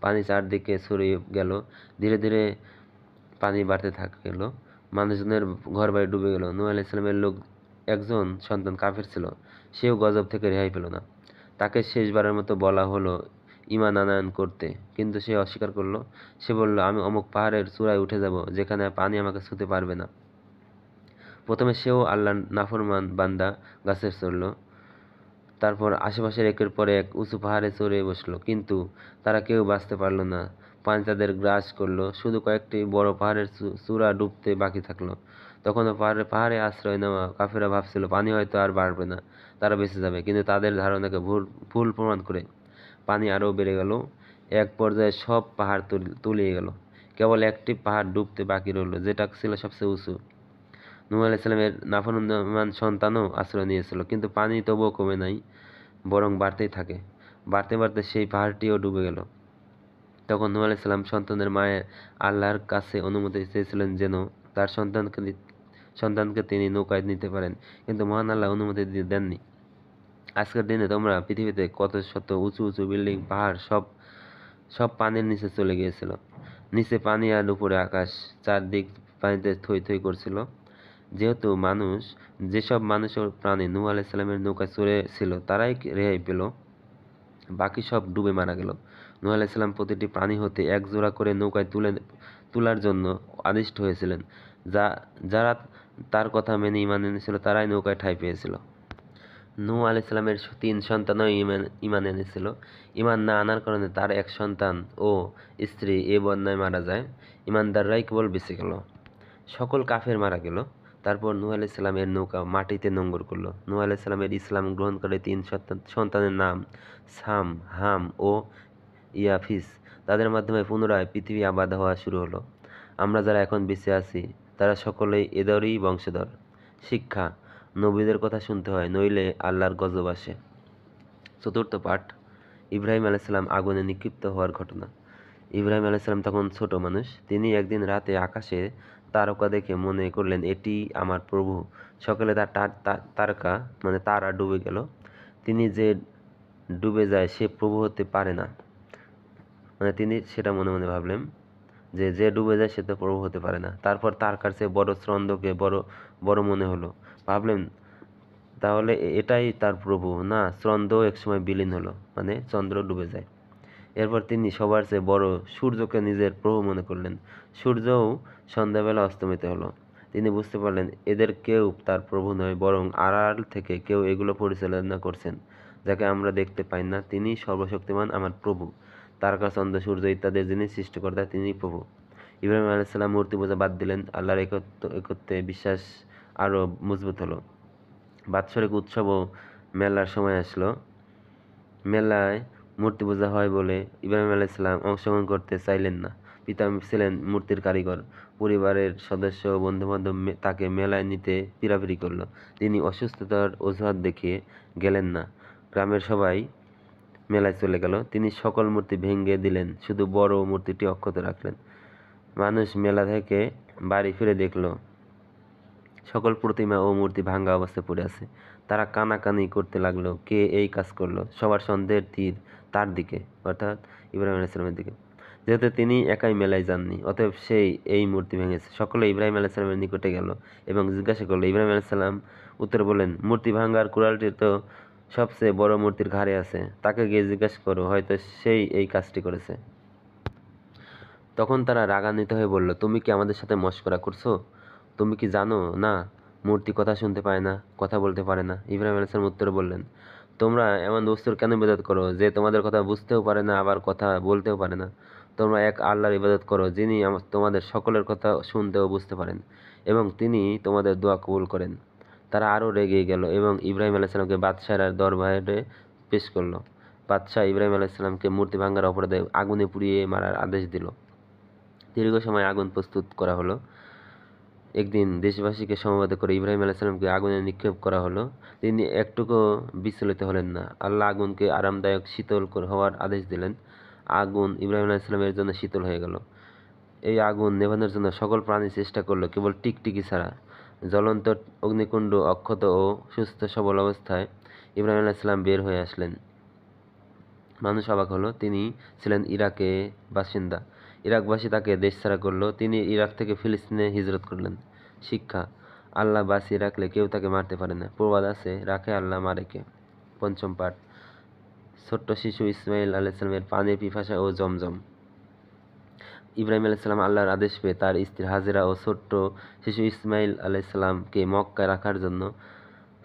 পানি চারদিকে ছড়িয়ে গেল। ধীরে ধীরে পানি বাড়তে থাকলো। মানুষজনের ঘরবাড়ি ডুবে গেল। নূহ আলাইহিস সালামের একজন সন্তান কাফের ছিল। সেও গজব থেকে রেহাই পেল না। তাকে শেষবারের মতো বলা হলো ঈমান আনয়ন করতে, কিন্তু সে অস্বীকার করলো। সে বলল, আমি অমুক পাহাড়ের চূড়ায় উঠে যাব, যেখানে পানি আমাকে ছুঁতে পারবে না। প্রথমে সেও আল্লাহর নাফরমান বান্দা গাছে চড়ল। তারপর আশেপাশের একের পর এক উঁচু পাহাড়ে চড়ে বসলো, কিন্তু তারা কেউ বাঁচতে পারল না। পানি তাদের গ্রাস করলো। শুধু কয়েকটি বড় পাহাড়ের চূড়া ডুবতে বাকি থাকলো। তখনও পাহাড়ে আশ্রয় নেওয়া কাফেররা ভাবছিল পানি হয়তো আর বাড়বে না, তারা বেঁচে যাবে। কিন্তু তাদের ধারণাকে ভুল প্রমাণ করে পানি আরও বেড়ে গেল। এক পর্যায়ে সব পাহাড় তলিয়ে গেল। কেবল একটি পাহাড় ডুবতে বাকি রইল, যেটা ছিল সবচেয়ে উঁচু। নূহ আলাইহিস সালামের নাফরমান সন্তানও আশ্রয় নিয়েছিল, কিন্তু পানি তবুও কমে নাই, বরং বাড়তেই থাকে। বাড়তে বাড়তে সেই পাহাড়টিও ডুবে গেল। তখন নূহ আলাইহিস সালাম সন্তানের মায়ের আল্লাহর কাছে অনুমতি চেয়েছিলেন যেন তার সন্তানকে তিনি নৌকায় নিতে পারেন, কিন্তু মহান আল্লাহ অনুমতি দেননি। আজকের দিনে তোমরা পৃথিবীতে কত শত উঁচু উঁচু বিল্ডিং, পাহাড় সব পানির নিচে চলে গিয়েছিল। নিচে পানি আর উপরে আকাশ, চারদিক পানিতে থই থই করছিল। যেসব মানুষ ও প্রাণী নূহ আলাইহিস সালামের নৌকায় চড়ে ছিল তারাই রেহাই পেল, বাকি সব ডুবে মারা গেল। নূহ আলাইহিস সালাম প্রতিটি প্রাণী হতে এক জোড়া করে নৌকায় তোলার জন্য আদিষ্ট হয়েছিলেন। যারা তার কথা মেনে ঈমান এনেছিল তারাই নৌকায় ঠাঁই পেয়েছিল। নূহ আলাইহিস সালামের ৩ সন্তানও ঈমান এনেছিল। ঈমান না আনার কারণে তার এক সন্তান ও স্ত্রী এ বন্যায় মারা যায়। ঈমানদাররাই কেবল বেঁচে গেল। সকল কাফের মারা গেল। তারপর নূহ আলাইহিস সালামের নৌকা মাটিতে নোঙর করলো। নূহ আলাইহিস সালামের ইসলাম গ্রহণ করে 3 সন্তানের নাম সাম, হাম ও ইয়াফিস। তাদের মাধ্যমে পুনরায় পৃথিবী আবাদ হওয়া শুরু হলো। আমরা যারা এখন বেঁচে আছি তারা সকলেই এদেরই বংশধর। শিক্ষা: নবীদের কথা শুনতে হয়, নইলে আল্লাহর গজব আসে। চতুর্থ পাঠ: ইব্রাহিম আলাইহিস সালাম আগুনে নিক্ষিপ্ত হওয়ার ঘটনা। ইব্রাহিম আলাইহিস সালাম তখন ছোট মানুষ। তিনি একদিন রাতে আকাশে তারকা দেখে মনে করলেন, এটি আমার প্রভু। সকালে তার তারকা মানে তারা ডুবে গেল। তিনি যে ডুবে যায় সে প্রভু হতে পারে না, মানে তিনি সেটা মনে মনে ভাবলেন যে যে ডুবে যায় সে তো প্রভু হতে পারে না। তারপর তার কাছে বড় চন্দ্রকে বড় বড় মনে হলো। ভাবলেন তাহলে এটাই তার প্রভু। না, চন্দ্রও একসময় বিলীন হলো, মানে চন্দ্র ডুবে যায়। এরপর তিনি সবার চেয়ে বড় সূর্যকে নিজের প্রভু মনে করলেন। সূর্যও সন্ধ্যাবেলা অস্তমিত হলো। তিনি বুঝতে পারলেন এদের কেউ তার প্রভু নয়, বরং আড়াল থেকে কেউ এগুলো পরিচালনা করছেন, যাকে আমরা দেখতে পাই না। তিনি সর্বশক্তিমান, আমার প্রভু। তারকা, চন্দ্র, সূর্য ইত্যাদি যিনি সৃষ্টিকর্তা, তিনি প্রভু। ইব্রাহিম আলাইহিস সালাম মূর্তি পূজা বাদ দিলেন। আল্লাহর একত্বে বিশ্বাস আরও মজবুত হলো। বাৎসরিক উৎসব ও মেলার সময় আসলো। মেলায় মূর্তি পূজা হয় বলে ইব্রাহিম আলাইহিস সালাম অংশগ্রহণ করতে চাইলেন না। পিতা ছিলেন মূর্তির কারিগর। পরিবারের সদস্য ও বন্ধুবান্ধব তাকে মেলায় নিতে পীড়াপিড়ি করল। তিনি অসুস্থতার অজুহাত দেখিয়ে গেলেন না। গ্রামের সবাই মেলায় চলে গেল। তিনি সকল মূর্তি ভেঙে দিলেন, শুধু বড় মূর্তিটি অক্ষত রাখলেন। মানুষ মেলা থেকে বাড়ি ফিরে দেখল সকল প্রতিমা ও মূর্তি ভাঙা অবস্থায় পড়ে আছে। তারা কানাকানি করতে লাগলো, কে এই কাজ করলো। সবার সন্দেহের তীর তার দিকে, অর্থাৎ ইব্রাহিম আলাইহিস সালামের দিকে। যেহেতু তিনি একাই মেলায় যাননি, অতএব সেই এই মূর্তি ভেঙেছে। সকলে ইব্রাহিম আলাইহিস সালামের নিকটে গেল এবং জিজ্ঞাসা করলো। ইব্রাহিম আলাইহিস সালাম উত্তরে বললেন, মূর্তি ভাঙার কুড়ালটি তো সবচেয়ে বড় মূর্তির ঘাড়ে আছে, তাকে গিয়ে জিজ্ঞাসা করো, হয়তো সেই এই কাজটি করেছে। তখন তারা রাগান্বিত হয়ে বলল, তুমি কি আমাদের সাথে মশকরা করছো? তুমি কি জানো না মূর্তি কথা শুনতে পায় না, কথা বলতে পারে না? ইব্রাহিম আলাইহিস সালাম উত্তরে বললেন, তোমরা এমন বস্তুর কেন ইবাদত করো যে তোমাদের কথা বুঝতেও পারে না, আবার কথা বলতেও পারে না? তোমরা এক আল্লাহর ইবাদত করো, যিনি তোমাদের সকলের কথা শুনতে ও বুঝতে পারেন, এবং তিনি তোমাদের দোয়া কবুল করেন। তারা আরও রেগে গেল এবং ইব্রাহিম আলাইহিস সালামকে বাদশাহর দরবারে পেশ করল। বাদশাহ ইব্রাহিম আলাইহিস সালামকে মূর্তি ভাঙার অপরাধে আগুনে পুড়িয়ে মারার আদেশ দিল। দীর্ঘ সময় আগুন প্রস্তুত করা হলো। একদিন দেশবাসীকে সমবেত করে ইব্রাহিম আলাইহিস সালামকে আগুনে নিক্ষেপ করা হলো। তিনি একটুকুও বিচলিত হলেন না। আল্লাহ আগুনকে আরামদায়ক শীতল হওয়ার আদেশ দিলেন। আগুন ইব্রাহিম আলাইহিস সালামের জন্য শীতল হয়ে গেল। এই আগুন নেভানোর জন্য সকল প্রাণী চেষ্টা করলো, কেবল টিকটিকি ছাড়া। জ্বলন্ত অগ্নিকুণ্ড অক্ষত ও সুস্থ সবল অবস্থায় ইব্রাহিম আলাইহিস সালাম বের হয়ে আসলেন। মানুষ অবাক হলো। তিনি ছিলেন ইরাকে বাসিন্দা। ইরাকবাসী তাকে দেশছাড়া করল। তিনি ইরাক থেকে ফিলিস্তিনে হিজরত করলেন। শিক্ষা: আল্লাহ বাঁচিয়ে রাখলে কেউ তাকে মারতে পারে না। প্রবাদ আছে, রাখে আল্লাহ, মারে কে। পঞ্চম পাঠ: ছোট্ট শিশু ইসমাইল আলাইহিস সালামের পানির পিপাসা ও জমজম। ইব্রাহিম আলাইহিস সালাম আল্লাহর আদেশ পেয়ে তার স্ত্রী হাজেরা ও ছোট্ট শিশু ইসমাইল আলাইহিস সালামকে মক্কায় রাখার জন্য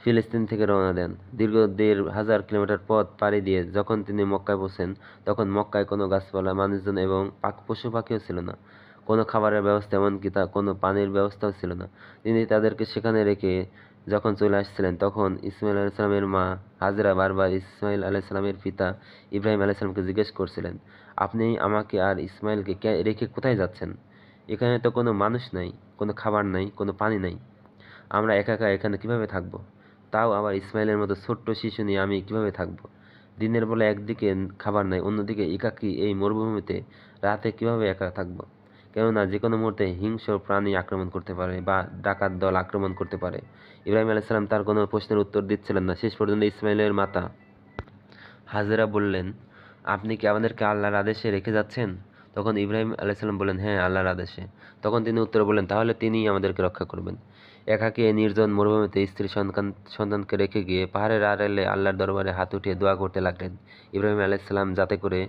ফিলিস্তিন থেকে রওনা দেন। দীর্ঘ ১,৫০০ কিলোমিটার পথ পাড়ি দিয়ে যখন তিনি মক্কায় পৌঁছেন, তখন মক্কায় কোনো গাছপালা, মানুষজন এবং পশু পাখিও ছিল না। কোনো খাবারের ব্যবস্থা, এমনকি কোনো পানির ব্যবস্থাও ছিল না। তিনি তাদেরকে সেখানে রেখে যখন চলে আসছিলেন, তখন ইসমাইল আলাইহিস সালামের মা হাজেরা বারবার ইসমাইল আলাইহিস সালামের পিতা ইব্রাহিম আলাইহিস সালামকে জিজ্ঞেস করছিলেন, আপনি আমাকে আর ইসমাইলকে রেখে কোথায় যাচ্ছেন? এখানে তো কোনো মানুষ নাই, কোনো খাবার নাই, কোনো পানি নাই। আমরা একা একা এখানে কিভাবে থাকবো? তাও আবার ইসমাইলের মতো ছোট্ট শিশু নিয়ে আমি কিভাবে থাকবো? দিনের বেলা একদিকে খাবার নাই, অন্যদিকে একাকী এই মরুভূমিতে রাতে কিভাবে একা থাকবো? কেননা যে কোনো মুহূর্তে হিংস্র প্রাণী আক্রমণ করতে পারে বা ডাকাত দল আক্রমণ করতে পারে। ইব্রাহিম আলাইহিস সালাম তার কোনো প্রশ্নের উত্তর দিচ্ছিলেন না। শেষ পর্যন্ত ইসমাইলের মাতা হাজেরা বললেন, আপনি কি আমাদেরকে আল্লাহর আদেশে রেখে যাচ্ছেন? তখন ইব্রাহিম আলাইহিস সালাম বললেন, হ্যাঁ, আল্লাহর আদেশে। তখন তিনি উত্তরে বললেন, তাহলে তিনিই আমাদেরকে রক্ষা করবেন। একাকী এই নির্জন মরুভূমিতে স্ত্রী সন্তানকে রেখে গিয়ে পাহাড়ের আড়ালে আল্লাহর দরবারে হাত উঠিয়ে দোয়া করতে লাগলেন, ইব্রাহিম আলাইহিস সালাম যাতে করে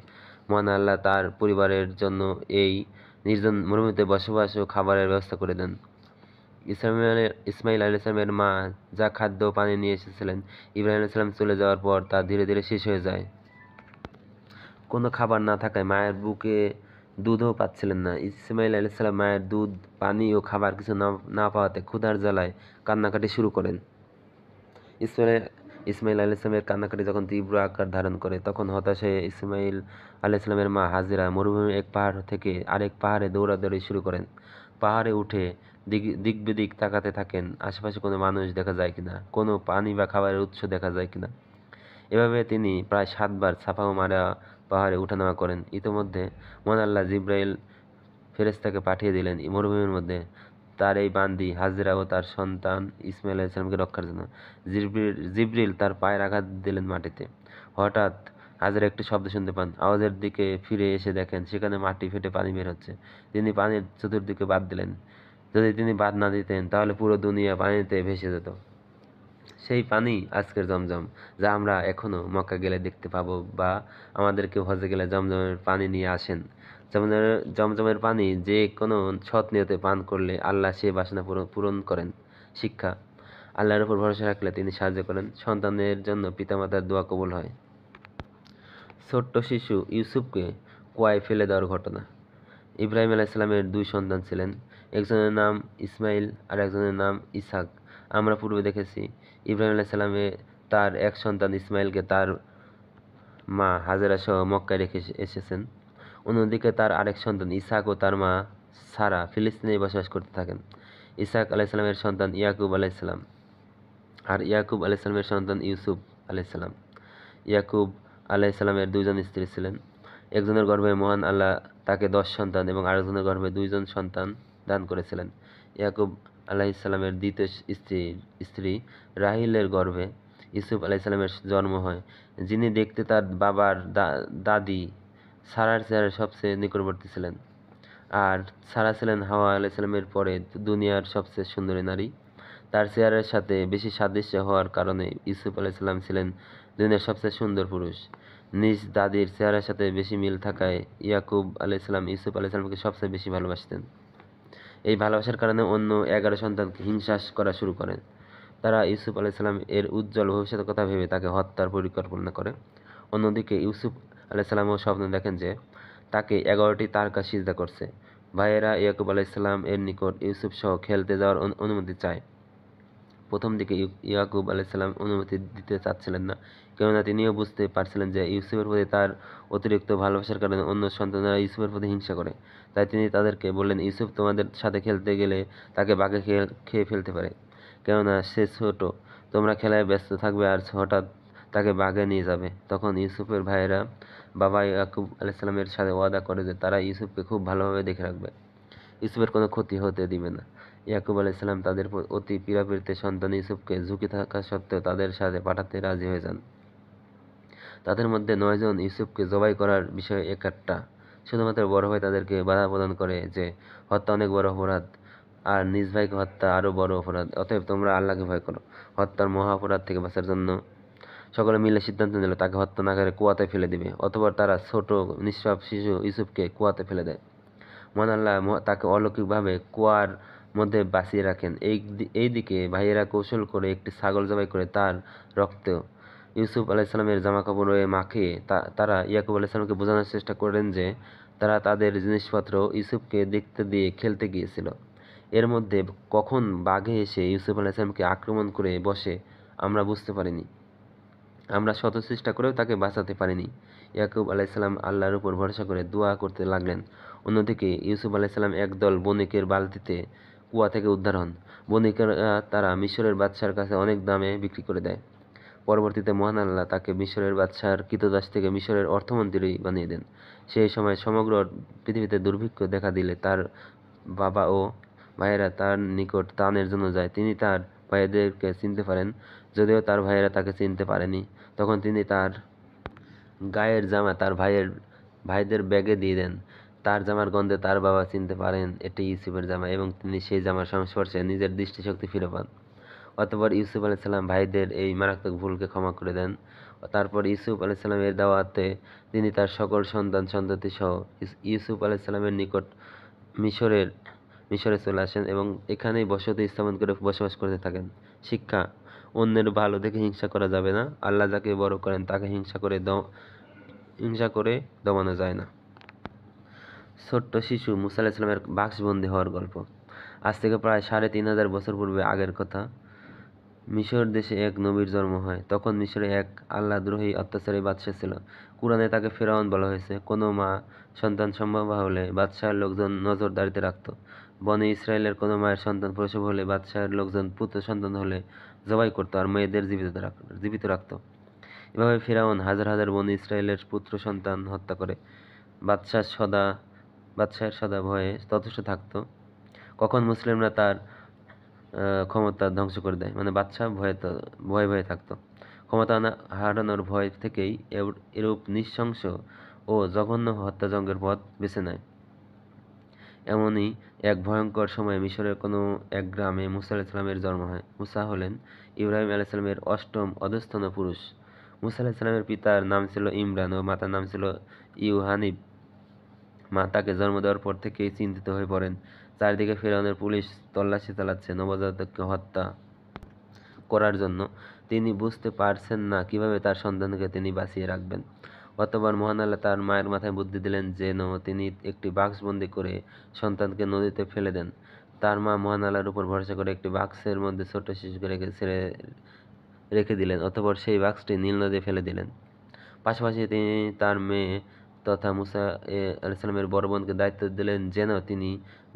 মহান আল্লাহ তার পরিবারের জন্য এই নির্জন মরুভূমিতে বসবাস ও খাবারের ব্যবস্থা করে দেন। ইসমাইল আলাইহিস সালামের মা যা খাদ্য ও পানি নিয়ে এসেছিলেন, ইব্রাহিম আলাইহিস সালাম চলে যাওয়ার পর তা ধীরে ধীরে শেষ হয়ে যায়। কোনো খাবার না থাকায় মায়ের বুকে দুধও পাচ্ছিলেন না। ইসমাইল আলাইহিসসালাম মায়ের দুধ, পানি ও খাবার কিছু না না পাওয়াতে ক্ষুধার জ্বালায় কান্নাকাটি শুরু করেন। ইসমাইল ইসমাইল আলাইহিসসালামের কান্নাকাটি যখন তীব্র আকার ধারণ করে, তখন হতাশ হয়ে ইসমাইল আলাইহিসসালামের মা হাজেরা মরুভূমির এক পাহাড় থেকে আরেক পাহাড়ে দৌড়াদৌড়ি শুরু করেন। পাহাড়ে উঠে দিক বিদিক তাকাতে থাকেন, আশেপাশে কোনো মানুষ দেখা যায় কিনা, কোনো পানি বা খাবারের উৎস দেখা যায় কিনা। এভাবে তিনি প্রায় 7 বার সাফা ও মারওয়া পাহাড়ে উঠানামা করেন। ইতোমধ্যে মহান আল্লাহ জিবরাইল ফেরেশতাকে পাঠিয়ে দিলেন মরুভূমির মধ্যে তার এই বান্দি হাজরা ও তার সন্তান ইসমাইল আলাইহিসসালামকে রক্ষার জন্য। জিবরিল তার পায়ের আঘাত দিলেন মাটিতে। হঠাৎ হাজরা একটি শব্দ শুনতে পান। আওয়াজের দিকে ফিরে এসে দেখেন সেখানে মাটি ফেটে পানি বের হচ্ছে। তিনি পানির চতুর্দিকে বাঁধ দিলেন। যদি তিনি বাঁধ না দিতেন তাহলে পুরো দুনিয়া পানিতে ভেসে যেত। সেই পানি আজকের জমজম, যা আমরা এখনো মক্কা গেলে দেখতে পাবো, বা আমাদের কেউ হজে গেলে জমজমের পানি নিয়ে আসেন। জমজমের পানি যে কোনো সৎ নিয়তে পান করলে আল্লাহ সে বাসনা পূরণ করেন। শিক্ষা: আল্লাহর উপর ভরসা রাখলে তিনি সাহায্য করেন। সন্তানের জন্য পিতামাতার দোয়া কবুল হয়। ছোট্ট শিশু ইউসুফকে কুয়ায় ফেলে দেওয়ার ঘটনা। ইব্রাহিম আলাইহিসসালামের 2 সন্তান ছিলেন। একজনের নাম ইসমাইল আর একজনের নাম ইসহাক। আমরা পূর্বে দেখেছি ইব্রাহিম আলাইহিসসালামে তার এক সন্তান ইসমাইলকে তার মা হাজেরা সহ মক্কায় রেখে এসেছেন। অন্যদিকে তার আরেক সন্তান ইসহাক ও তার মা সারা ফিলিস্তিনে বসবাস করতে থাকেন। ইসহাক আলাইহিসসালামের সন্তান ইয়াকুব আলাইহিসসালাম আর ইয়াকুব আলাইহিসসালামের সন্তান ইউসুফ আলাইহিসসালাম। ইয়াকুব আলাইহিসসালামের 2 জন স্ত্রী ছিলেন। একজনের গর্ভে মহান আল্লাহ তাকে 10 সন্তান এবং আরেকজনের গর্ভে 2 জন সন্তান দান করেছিলেন। ইয়াকুব আলাইহিসসালামের দ্বিতীয় স্ত্রী রাহিলের গর্ভে ইউসুফ আলাইহিসসালামের জন্ম হয়, যিনি দেখতে তার বাবার দাদি সারার চেহারায় সবচেয়ে নিকটবর্তী ছিলেন। আর সারা ছিলেন হাওয়া আলাইহিসসালামের পরে দুনিয়ার সবচেয়ে সুন্দরী নারী। তার চেহারার সাথে বেশি সাদৃশ্য হওয়ার কারণে ইউসুফ আলাইহিসসালাম ছিলেন দুনিয়ার সবচেয়ে সুন্দর পুরুষ। নিজ দাদির চেহারার সাথে বেশি মিল থাকায় ইয়াকুব আলাইহিসসালাম ইউসুফ আলাইহিসসালামকে সবচেয়ে বেশি ভালোবাসতেন। এই ভালোবাসার কারণে অন্য 11 সন্তানকে হিংসা করা শুরু করেন। তারা ইউসুফ আলাইহিসসালাম এর উজ্জ্বল ভবিষ্যতের কথা ভেবে তাকে হত্যার পরিকল্পনা করে। অন্যদিকে ইউসুফ আলাইহিসসালামও স্বপ্ন দেখেন যে তাকে 11টি তারকা সিজদা করছে। ভাইয়েরা ইয়াকুব আলাইহিসসালাম এর নিকট ইউসুফ সহ খেলতে যাওয়ার অনুমতি চায়। প্রথম দিকে ইয়াকুব আলাইহিসসালাম অনুমতি দিতে চাচ্ছিলেন না, কেননা তিনিও বুঝতে পারছিলেন যে ইউসুফের প্রতি তার অতিরিক্ত ভালোবাসার কারণে অন্য সন্তানেরা ইউসুফের প্রতি হিংসা করে। তাই তিনি তাদেরকে বললেন, ইউসুফ তোমাদের সাথে খেলতে গেলে তাকে বাঘে খেয়ে ফেলতে পারে, কেননা সে ছোট। তোমরা খেলায় ব্যস্ত থাকবে আর হঠাৎ তাকে বাঘে নিয়ে যাবে। তখন ইউসুফের ভাইয়েরা বাবা ইয়াকুব আলাইহিসসালামের সাথে ওয়াদা করে যে তারা ইউসুফকে খুব ভালোভাবে দেখে রাখবে, ইউসুফের কোনো ক্ষতি হতে দিবে না। ইয়াকুব আলাইহিসসালাম তাদের অতি প্রিয় সন্তান ইউসুফকে ঝুঁকি থাকা সত্ত্বেও তাদের সাথে পাঠাতে রাজি হয়ে যান। তাদের মধ্যে 9 জন ইউসুফকে জবাই করার বিষয়ে একাট্টা। শুধুমাত্র বড় ভাই তাদেরকে বাধা প্রদান করে যে হত্যা অনেক বড় অপরাধ, আর নিজ ভাইকে হত্যা আরও বড় অপরাধ। অতএব তোমরা আল্লাহকে ভয় করো। হত্যার মহা অপরাধ থেকে বাঁচার জন্য সকলে মিলে সিদ্ধান্ত নিল তাকে হত্যা না করে কুয়াতে ফেলে দিবে। অতঃপর তারা ছোট নিষ্পাপ শিশু ইউসুফকে কুয়াতে ফেলে দেয়। মহান আল্লাহ তাকে অলৌকিকভাবে কুয়ার মধ্যে বাঁচিয়ে রাখেন। এইদিকে ভাইয়েরা কৌশল করে একটি ছাগল জবাই করে তার রক্ত ইউসুফ আলাইহিসসালামের জামাকাপড়ে মাখিয়ে তারা ইয়াকুব আলাইহিসসালামকে বোঝানোর চেষ্টা করেন যে তারা তাদের জিনিসপত্র ইউসুফকে দেখতে দিয়ে খেলতে গিয়েছিল। এর মধ্যে কখন বাঘে এসে ইউসুফ আলাইহিসসালামকে আক্রমণ করে বসে আমরা বুঝতে পারিনি। আমরা শত চেষ্টা করেও তাকে বাঁচাতে পারিনি। ইয়াকুব আলাইহিসসালাম আল্লাহর উপর ভরসা করে দোয়া করতে লাগলেন। অন্যদিকে ইউসুফ আলাইহিসসালাম একদল বণিকের বালতিতে কুয়া থেকে উদ্ধার হন। বণিকেরা তারা মিশরের বাদশার কাছে অনেক দামে বিক্রি করে দেয়। পরবর্তীতে মহান আল্লাহ তাকে মিশরের বাদশার কৃতদাস থেকে মিশরের অর্থমন্ত্রী বানিয়ে দেন। সেই সময় সমগ্র পৃথিবীতে দুর্ভিক্ষ দেখা দিলে তার বাবা ও ভাইয়েরা তার নিকট ত্রাণের জন্য যায়। তিনি তার ভাইদেরকে চিনতে পারেন, যদিও তার ভাইয়েরা তাকে চিনতে পারেনি। তখন তিনি তার গায়ের জামা তার ভাইদের ব্যাগে দিয়ে দেন। তার জামার গন্ধে তার বাবা চিনতে পারেন এটি ইউসুফের জামা, এবং তিনি সেই জামার সংস্পর্শে নিজের দৃষ্টিশক্তি ফিরে পান। অতঃপর ইউসুফ আলাইহিসসালাম ভাইদের এই মারাত্মক ভুলকে ক্ষমা করে দেন। তারপর ইউসুফ আলাইহিসসালামের দাওয়াতে তিনি তার সকল সন্ততি সহ ইউসুফ আলাইহিসসালামের নিকট মিশরে চলে আসেন এবং এখানেই বসতি স্থাপন করে বসবাস করতে থাকেন। শিক্ষা: অন্যের ভালো দেখে হিংসা করা যাবে না। আল্লাহ যাকে বড় করেন তাকে হিংসা করে দমানো যায় না। ছোট্ট শিশু মুসা আলাইহিস সালামের বাক্সবন্দী হওয়ার গল্প। আজ থেকে প্রায় ৩৫০০ বছর পূর্বে আগের কথা। মিশর দেশে এক নবীর জন্ম হয়। তখন মিশরে এক আল্লাহদ্রোহী অত্যাচারী বাদশা ছিল। কুরআনে তাকে ফেরাউন বলা হয়েছে। কোনো মা সন্তান সম্ভব হলে বাদশাহের লোকজন নজরদারিতে রাখত। বনে ইসরায়েলের কোনো মায়ের সন্তান প্রসব হলে বাদশাহের লোকজন পুত্র সন্তান হলে জবাই করত আর মেয়েদের জীবিত রাখত। এভাবে ফেরাউন হাজার হাজার বনে ইসরায়েলের পুত্র সন্তান হত্যা করে। বাদশাহের সদা ভয়ে তথস্থ থাকত কখন মুসলিমরা তার ক্ষমতা ধ্বংস করে দেয়। মানে বাদশাহ ভয়ে ভয়ে থাকত। ক্ষমতা হারানোর ভয় থেকেই এরূপ নৃশংস ও জঘন্য হত্যাযজ্ঞের পথ বেছে নেয়। এমনই এক ভয়ঙ্কর সময়ে মিশরের কোনো এক গ্রামে মুসা আলাইহিস সালামের জন্ম হয়। মুসা হলেন ইব্রাহিম আলাইহিস সালামের অষ্টম অধস্তন পুরুষ। মুসা আলাইহিস সালামের পিতার নাম ছিল ইমরান ও মাতার নাম ছিল ইউহানিব। মা তাকে জন্ম দেওয়ার পর থেকেই চিন্তিত হয়ে পড়েন। চারিদিকে ফিরআউনের পুলিশ তল্লাশি চালাচ্ছে নবজাতককে হত্যা করার জন্য। তিনি বুঝতে পারছেন না কিভাবে তার সন্তানকে তিনি বাঁচিয়ে রাখবেন। অতঃপর মহান আল্লাহ তার মায়ের মাথায় বুদ্ধি দিলেন যেন তিনি একটি বাক্সবন্দী করে সন্তানকে নদীতে ফেলে দেন। তার মা মহান আল্লাহর উপর ভরসা করে একটি বাক্সের মধ্যে ছোট্ট শিশুকে রেখে দিলেন। অতঃপর সেই বাক্সটি নীল নদে ফেলে দিলেন। পাশাপাশি তিনি তার মেয়ে তথা মুসা আলাইহিস সালামের বড় বোনকে দায়িত্ব দিলেন যেন তিনি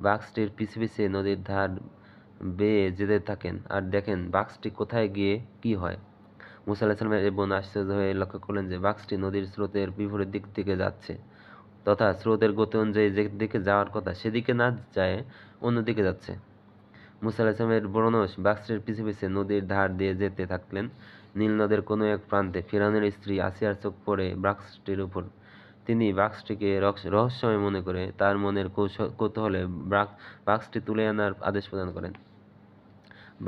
বাক্সটির পিছে পিছে নদীর ধার বেয়ে যেতে থাকেন আর দেখেন বাক্সটি কোথায় গিয়ে কি হয়। মুসা আলাইহিস সালামের এই বোন আশ্চর্য হয়ে লক্ষ্য করলেন যে বাক্সটি নদীর স্রোতের বিপরীত দিক থেকে যাচ্ছে, তথা স্রোতের গতি অনুযায়ী যেদিকে যাওয়ার কথা সেদিকে না যায় অন্যদিকে যাচ্ছে। মুসা আলাইহিস সালামের বোনও বাক্সটির পিছে পিছে নদীর ধার দিয়ে যেতে থাকলেন। নীল নদের কোনো এক প্রান্তে ফিরআউনের স্ত্রী আসিয়ার চোখ পড়ে বাক্সটির উপর। তিনি বাক্সটিকে রহস্যময় মনে করে তার মনের কৌতূহলে বাক্সটি তুলে আনার আদেশ প্রদান করেন।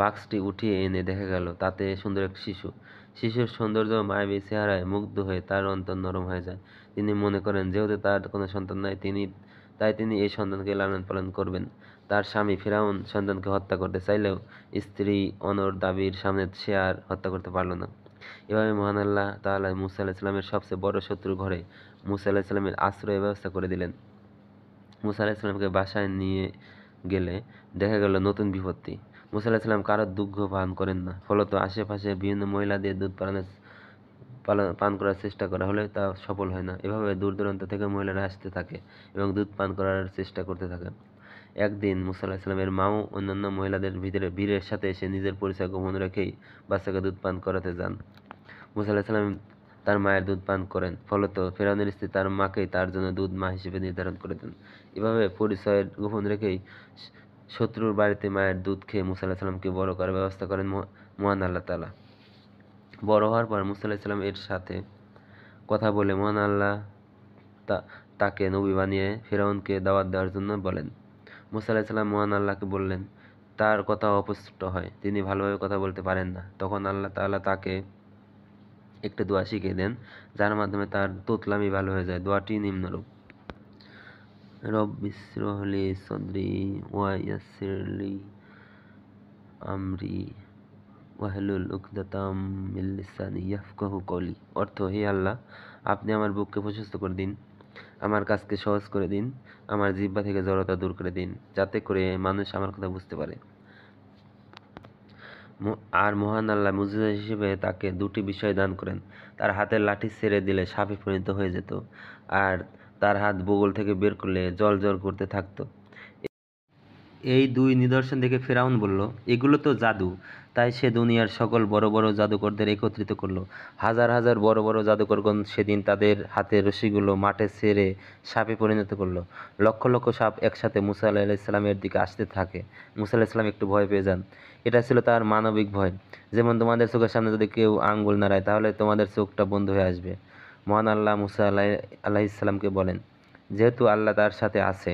বাক্সটি উঠিয়ে এনে দেখা গেল তাতে সুন্দর এক শিশু। শিশুর সৌন্দর্য মায়াবী চেহারায় মুগ্ধ হয়ে তার অন্তর নরম হয়ে যায়। তিনি মনে করেন যেহেতু তার কোনো সন্তান নাই তাই তিনি এই সন্তানকে লালন পালন করবেন। তার স্বামী ফিরআউন সন্তানকে হত্যা করতে চাইলেও স্ত্রী অনড় দাবির সামনে সে আর হত্যা করতে পারল না। এভাবে মহান আল্লাহ তাআলা মুসা আলাইহিস সালামের সবচেয়ে বড় শত্রুর ঘরে মুসা আলাইহিস সালামের আশ্রয়ের ব্যবস্থা করে দিলেন। মুসা আলাইহিস সালামকে বাসায় নিয়ে গেলে দেখা গেল নতুন বিপত্তি। মুসা আলাইহিস সালাম কারো দুগ্ধ পান করেন না। ফলত আশেপাশে বিভিন্ন মহিলাদের দুধ পান করার চেষ্টা করা হলে তা সফল হয় না। এভাবে দূর দূরান্ত থেকে মহিলারা আসতে থাকে এবং দুধ পান করার চেষ্টা করতে থাকে। একদিন মুসা আলাইহিস সালামের মাও অন্যান্য মহিলাদের ভিড়ের সাথে এসে নিজের পরিচয় গোপন রেখেই বাচ্চাকে দুধ পান করাতে যান। মুসা আলাইহিস সালাম তার মায়ের দুধ পান করেন। ফলত ফিরআউনের স্ত্রী তার মাকেই তার জন্য দুধ মা হিসেবে নির্ধারণ করে দেন। এভাবে পরিচয় গোপন রেখেই শত্রুর বাড়িতে মায়ের দুধ খেয়ে মুসা আলাইহিস সালামকে বড় করার ব্যবস্থা করেন মহান আল্লাহ তাআলা। বড় হওয়ার পর মুসা আলাইহিস সালাম এর সাথে কথা বলে মহান আল্লাহ তাকে নবী বানিয়ে ফিরআউনকে দাওয়াত দেওয়ার জন্য বলেন। মুসা আলাইহিস সালাম মহান আল্লাহকে বললেন। তার কথা অস্পষ্ট হয়, তিনি ভালোভাবে কথা বলতে পারেন না। তখন আল্লাহ তাআলা তাকে একটা দোয়া শিখিয়ে দেন যার মাধ্যমে তার তোতলামি ভালো হয়ে যায়। দোয়াটি নিম্নরূপ: রব্বি ইশরাহ লি সাদরি ওয়া ইয়াসসির লি আমরি ওয়াহলুল উকদাতাম মিন লিসানি ইয়াফকাহু কওলি। অর্থ: হে আল্লাহ, আপনি আমার বুককে প্রশস্ত করে দিন, আমার কাজকে সহজ করে দিন, আমার জিহ্বা থেকে জড়তা দূর করে দিন, যাতে করে মানুষ আমার কথা বুঝতে পারে। আর মহান আল্লাহ মুজিজা হিসেবে তাকে দুটি বিষয় দান করেন। তার হাতের লাঠি ছেড়ে দিলে সাপে পরিণত হয়ে যেত, আর তার হাত বগল থেকে বের করলে জ্বলজ্বল করতে থাকত। এই দুই নিদর্শন দেখে ফিরআউন বলল, এগুলো তো জাদু। তাই সে দুনিয়ার সকল বড় বড় জাদুকরদের একত্রিত করল। হাজার হাজার বড় বড় জাদুকরগণ সেদিন তাদের হাতের রশিগুলো মাঠে ছেড়ে সাপে পরিণত করল। লক্ষ লক্ষ সাপ একসাথে মুসা আলাইহিস সালামের দিকে আসতে থাকে। মুসা আলাইহিস সালাম একটু ভয় পেয়ে যান। এটা ছিল তার মানবিক ভয়। যেমন তোমাদের চোখের সামনে যদি কেউ আঙ্গুল নাড়ায় তাহলে তোমাদের চোখটা বন্ধ হয়ে আসবে। মহান আল্লাহ মুসা আলাইহিস সালামকে বলেন, যেহেতু আল্লাহ তার সাথে আছে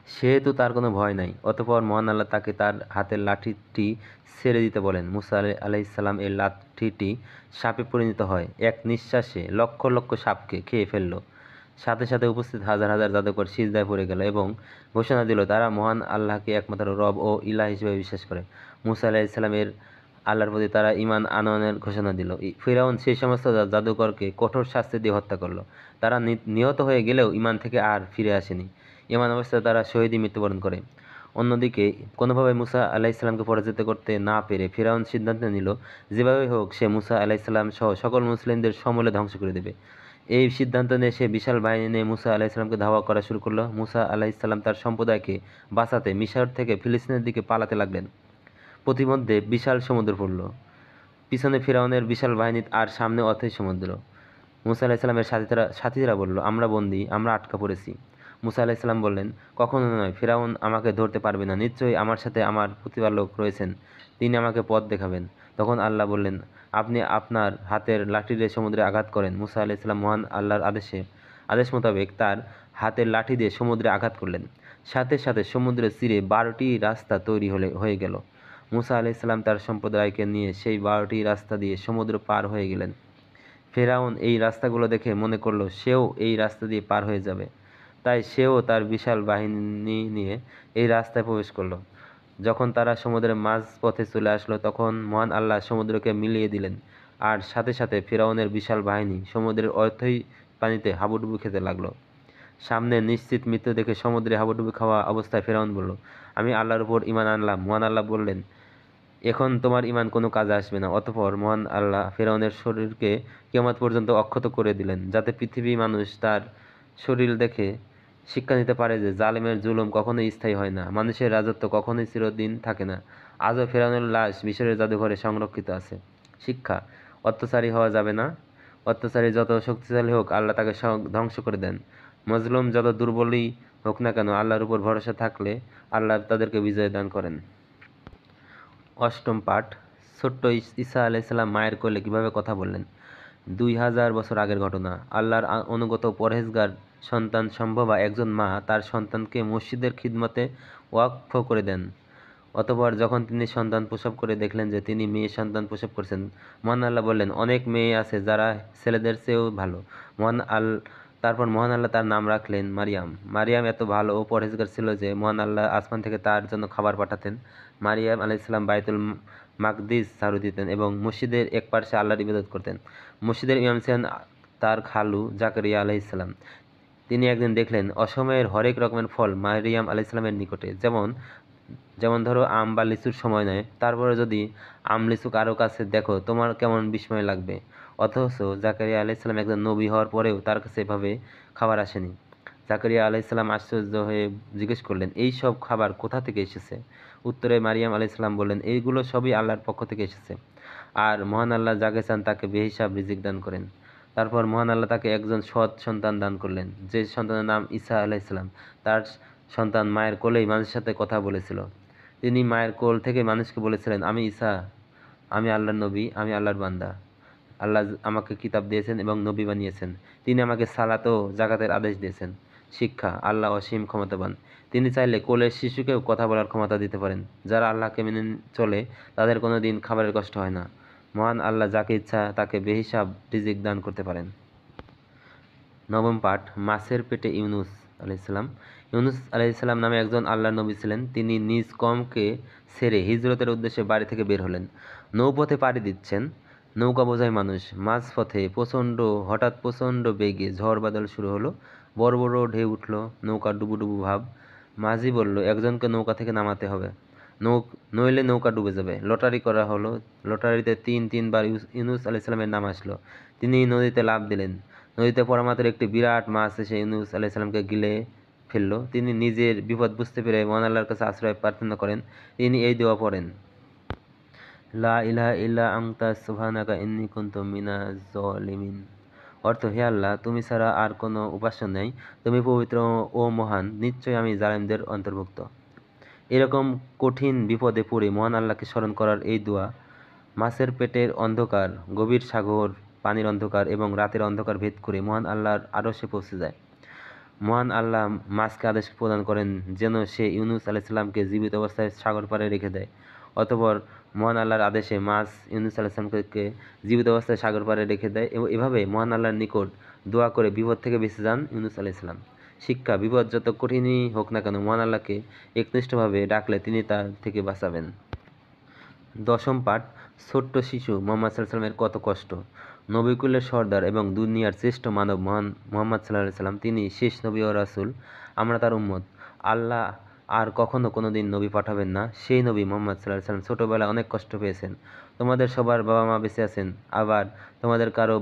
সেহেতু তার কোনো ভয় নাই। অতঃপর মহান আল্লাহ তাকে তার হাতের লাঠিটি ছেড়ে দিতে বলেন। মুসা আলাইহিস সালাম এই লাঠিটি সাপে পরিণত হয়। এক নিঃশ্বাসে লক্ষ লক্ষ সাপকে খেয়ে ফেলল। সাথে সাথে উপস্থিত হাজার হাজার জাদুকর সিজদায় পড়ে গেল এবং ঘোষণা দিল তারা মহান আল্লাহকে একমাত্র রব ও ইলাহ হিসেবে বিশ্বাস করে। মুসা আলাইহিস সালামের আল্লাহর প্রতি তারা ঈমান আনয়নের ঘোষণা দিল। ফিরআউন সেই সমস্ত জাদুকরকে কঠোর শাস্তি দিয়ে হত্যা করল। তারা নিহত হয়ে গেলেও ঈমান থেকে আর ফিরে আসেনি। ঈমান অবস্থায় তারা শহীদই মৃত্যুবরণ করে। অন্যদিকে কোনোভাবে মুসা আলাইহিসসালামকে পরাজিত করতে না পেরে ফিরআউন সিদ্ধান্ত নিল যেভাবেই হোক সে মুসা আলাইহিসসালাম সহ সকল মুসলিমদের সমূলে ধ্বংস করে দেবে। এই সিদ্ধান্ত নিয়ে সে বিশাল বাহিনী নিয়ে মুসা আলাইহিসসালামকে ধাওয়া করা শুরু করলো। মুসা আলাইহিসসালাম তার সম্প্রদায়কে বাঁচাতে মিশর থেকে ফিলিস্তিনের দিকে পালাতে লাগলেন। প্রতিমধ্যে বিশাল সমুদ্র পড়ল। পিছনে ফিরআউনের বিশাল বাহিনী আর সামনে অথই সমুদ্র। মুসা আলাইহিসসালামের সাথীরা বলল, আমরা বন্দী, আমরা আটকা পড়েছি। মুসা আলাইহিসসালাম বললেন, কখনো নয়, ফিরআউন আমাকে ধরতে পারবে না। নিশ্চয়ই আমার সাথে আমার প্রতিপালক রয়েছেন, তিনি আমাকে পথ দেখাবেন। তখন আল্লাহ বললেন, আপনি আপনার হাতের লাঠি দিয়ে সমুদ্রে আঘাত করেন। মুসা আলাইহিসসালাম মহান আল্লাহর আদেশ মোতাবেক তার হাতের লাঠি দিয়ে সমুদ্রে আঘাত করলেন। সাথে সাথে সমুদ্রের তীরে 12টি রাস্তা তৈরি হয়ে গেল। মুসা আলাইহিসসালাম তার সম্প্রদায়কে নিয়ে সেই 12টি রাস্তা দিয়ে সমুদ্র পার হয়ে গেলেন। ফেরাউন এই রাস্তাগুলো দেখে মনে করল সেও এই রাস্তা দিয়ে পার হয়ে যাবে, তাই সেও তার বিশাল বাহিনী নিয়ে এই রাস্তায় প্রবেশ করলো। যখন তারা সমুদ্রের মাঝপথে চলে আসলো তখন মহান আল্লাহ সমুদ্রকে মিলিয়ে দিলেন, আর সাথে সাথে ফিরআউনের বিশাল বাহিনী সমুদ্রের অথই পানিতে হাবুডুবু খেতে লাগলো। সামনে নিশ্চিত মৃত্যু দেখে সমুদ্রে হাবুডুবু খাওয়া অবস্থায় ফিরআউন বলল, আমি আল্লাহর উপর ঈমান আনলাম। মহান আল্লাহ বললেন, এখন তোমার ঈমান কোনো কাজে আসবে না। অতঃপর মহান আল্লাহ ফিরআউনের শরীরকে কিয়ামত পর্যন্ত অক্ষত করে দিলেন, যাতে পৃথিবী মানুষ তার শরীর দেখে শিক্ষা নিতে পারে যে জালেমের জুলুম কখনোই স্থায়ী হয় না, মানুষের রাজত্ব কখনোই চিরদিন থাকে না। আজও ফিরআউনের লাশ মিশরের জাদুঘরে সংরক্ষিত আছে। শিক্ষা: অত্যাচারী হওয়া যাবে না। অত্যাচারী যত শক্তিশালী হোক আল্লাহ তাকে ধ্বংস করে দেন। মজলুম যত দুর্বলই হোক না কেন আল্লাহর উপর ভরসা থাকলে আল্লাহ তাদেরকে বিজয় দান করেন। অষ্টম পাঠ। ছোট্ট ঈসা আলাইহিসসালাম মায়ের কোলে কিভাবে কথা বললেন। 2000 বছর আগের ঘটনা। আল্লাহর অনুগত পরহেজগার সন্তান সম্ভবা একজন মা তার সন্তানকে মসজিদের খিদমতে ওয়াকফ করে দেন। অতঃপর যখন তিনি সন্তান প্রসব করে দেখলেন যে তিনি মেয়ে সন্তান প্রসব করছেন, মহান আল্লাহ বললেন, অনেক মেয়ে আছে যারা ছেলেদের চেয়েও ভালো। তারপর মহান আল্লাহ তার নাম রাখলেন মারিয়াম। মারিয়াম এত ভালো ও পরহেজগার ছিল যে মহান আল্লাহ আসমান থেকে তার জন্য খাবার পাঠাতেন। মারিয়াম আলাইহিসসালাম বাইতুল মাকদিস ঝাড়ু দিতেন এবং মসজিদের এক পার্শ্বে আল্লাহর ইবাদত করতেন। মসজিদের ইমাম ছিলেন তার খালু জাকারিয়া আলাইহিসসালাম। তিনি একদিন দেখলেন অসময়ের হরেক রকমের ফল মারিয়াম আলাইহিসসালামের নিকটে, যেমন ধরো আম বা লিচুর সময় নয়, তারপরে যদি আম লিচু কারো কাছে দেখো তোমার কেমন বিস্ময় লাগবে। অথচ জাকারিয়া আলাইহিসসালাম একজন নবী হওয়ার পরেও তার কাছে এভাবে খাবার আসেনি। জাকারিয়া আলাইহিসসালাম আশ্চর্য হয়ে জিজ্ঞেস করলেন, এই সব খাবার কোথা থেকে এসেছে? উত্তরে মারিয়াম আলাইহিসসালাম বললেন, এইগুলো সবই আল্লাহর পক্ষ থেকে এসেছে, আর মহান আল্লাহ যাকে চান তাকে বেহিসাব রিজিক দান করেন। তারপর মহান আল্লাহ তাকে একজন সৎ সন্তান দান করলেন, যে সন্তানের নাম ঈসা আলাইহিসসালাম। তার সন্তান মায়ের কোলেই মানুষের সাথে কথা বলেছিল। তিনি মায়ের কোল থেকে মানুষকে বলেছিলেন, আমি ঈসা, আমি আল্লাহর নবী, আমি আল্লাহর বান্দা। আল্লাহ আমাকে কিতাব দিয়েছেন এবং নবী বানিয়েছেন। তিনি আমাকে সালাত ও জাকাতের আদেশ দিয়েছেন। শিক্ষা: আল্লাহ অসীম ক্ষমতাবান। তিনি চাইলে কোলের শিশুকেও কথা বলার ক্ষমতা দিতে পারেন। যারা আল্লাহকে মেনে চলে তাদের কোনো দিন খাবারের কষ্ট হয় না। মহান আল্লাহ যাকে ইচ্ছা তাকে বেহিসাব রিজিক দান করতে পারেন। নবম পাঠ। মাছের পেটে ইউনুস আলাইহিসসালাম। ইউনুস আলাইহিসসালাম নামে একজন আল্লাহর নবী ছিলেন। তিনি নিজ কওমকে ছেড়ে হিজরতের উদ্দেশ্যে বাড়ি থেকে বের হলেন। নৌপথে পাড়ি দিচ্ছেন। নৌকা বোঝাই মানুষ। মাঝপথে হঠাৎ প্রচণ্ড বেগে ঝড় বাদল শুরু হলো। বড় বড় ঢেউ উঠল। নৌকা ডুবুডুবু ভাব। মাঝি বলল, একজনকে নৌকা থেকে নামাতে হবে, নইলে নৌকা ডুবে যাবে। লটারি করা হলো। লটারিতে তিনবার ইউনুস আলাইহিসসালামের নাম আসলো। তিনি নদীতে লাফ দিলেন। নদীতে পড়া মাত্র একটি বিরাট মাছ এসে ইউনুস আলাইহিসসালামকে গিলে ফেলল। তিনি নিজের বিপদ বুঝতে পেরে মহান আল্লাহর কাছে আশ্রয় প্রার্থনা করেন। তিনি এই দোয়া পড়েন, লা ইলাহা ইল্লা আনতা সুবহানাকা ইন্নী কুনতু মিনাজ জালিমিন। অর্থ: হে আল্লাহ, তুমি ছাড়া আর কোনো উপাস্য নেই, তুমি পবিত্র ও মহান, নিশ্চয়ই আমি জালিমদের অন্তর্ভুক্ত। এরকম কঠিন বিপদে পড়ে মহান আল্লাহকে স্মরণ করার এই দোয়া মাছের পেটের অন্ধকার, গভীর সাগর, পানির অন্ধকার এবং রাতের অন্ধকার ভেদ করে মহান আল্লাহর আরশে পৌঁছে যায়। মহান আল্লাহ মাছকে আদেশ প্রদান করেন যেন সে ইউনুস আলাইহিসসালামকে জীবিত অবস্থায় সাগর পাড়ে রেখে দেয়। অতঃপর মহান আল্লাহর আদেশে মাছ ইউনুস আলাইহিসসালামকে জীবিত অবস্থায় সাগর পাড়ে রেখে দেয় এবং এভাবে মহান আল্লাহর নিকট দোয়া করে বিপদ থেকে বেঁচে যান ইউনুস আলাইহিসসালাম। শিক্ষা: বিপদ যত কঠিনই হোক না কেন মহান আল্লাহকে একনিষ্ঠভাবে ডাকলে তিনি তা থেকে বাঁচাবেন। দশম পাঠ। ছোট্ট শিশু মোহাম্মদ সাল্লাল্লাহু আলাইহি সাল্লামের কত কষ্ট। নবিকুলের সর্দার এবং দুনিয়ার শ্রেষ্ঠ মানব মহান মোহাম্মদ সাল্লাল্লাহু আলাইহি সাল্লাম, তিনি শেষ নবী ও রাসূল। আমরা তার উম্মত। আল্লাহ আর কখনো কোনোদিন নবী পাঠাবেন না। সেই নবী মোহাম্মদ সাল্লাল্লাহু আলাইহি সাল্লাম ছোটবেলায় অনেক কষ্ট পেয়েছেন। তোমাদের সবার বাবা মা বেঁচে আছেন, আবার তোমাদের কারো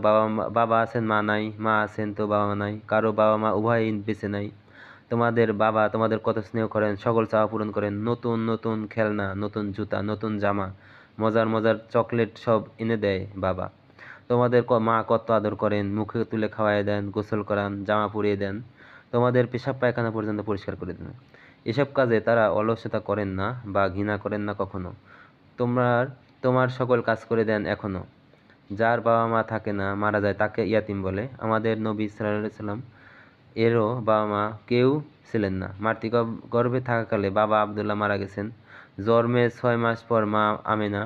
বাবা আছেন, মা নাই, মা আছেন তো বাবা মা নাই, কারো বাবা মা উভয়ই বেঁচে নাই। তোমাদের বাবা তোমাদের কত স্নেহ করেন, সকল চাওয়া পূরণ করেন, নতুন নতুন খেলনা, নতুন জুতা, নতুন জামা, মজার মজার চকলেট সব এনে দেয় বাবা। তোমাদের মা কত আদর করেন, মুখে তুলে খাওয়াই দেন, গোসল করান, জামা পরিয়ে দেন, তোমাদের পেশাব পায়খানা পর্যন্ত পরিষ্কার করে দেন। এসব কাজে তারা অলসতা করেন না বা ঘৃণা করেন না কখনো। তোমার সকল কাজ করে দেন এখনো। যার বাবা মা থাকে না, মারা যায়, তাকে ইয়াতিম বলে। আমাদের নবী সাল্লাল্লাহু আলাইহি সাল্লাম এরও বাবা মা কেউ ছিলেন না। গর্ভে থাকাকালে বাবা আবদুল্লাহ মারা গেছেন। জন্মের 6 মাস পর মা আমেনা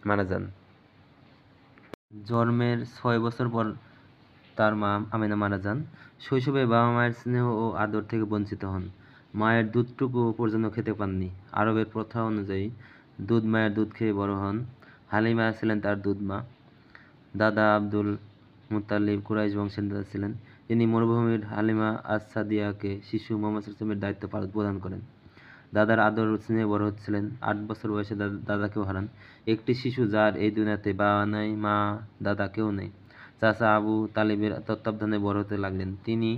মারা যান। জন্মের 6 বছর পর তার মা আমেনা মারা যান। শৈশবে বাবা মায়ের স্নেহ ও আদর থেকে বঞ্চিত হন। মায়ের দুধটুকু পর্যন্ত খেতে পাননি। আরবের প্রথা অনুযায়ী মায়ের দুধ খেয়ে বড় হন। হালিমা ছিলেন তার দুধ মা। দাদা আব্দুল মুত্তালিব কুরাইশ বংশের নেতা ছিলেন। তিনি মরুভূমির হালিমা আস-সাদিয়াকে শিশু মোহাম্মদ সাল্লাল্লাহু আলাইহি ওয়াসাল্লামের দায়িত্ব প্রদান করেন। দাদার আদর ও স্নেহে বড় হচ্ছিলেন। 8 বছর বয়সে দাদাকেও হারান। একটি শিশু যার এই দুনিয়াতে বাবা নাই, মা, দাদা কেউ নেই। চাচা আবু তালিবের তত্ত্বাবধানে বড় হতে লাগলেন। তিনি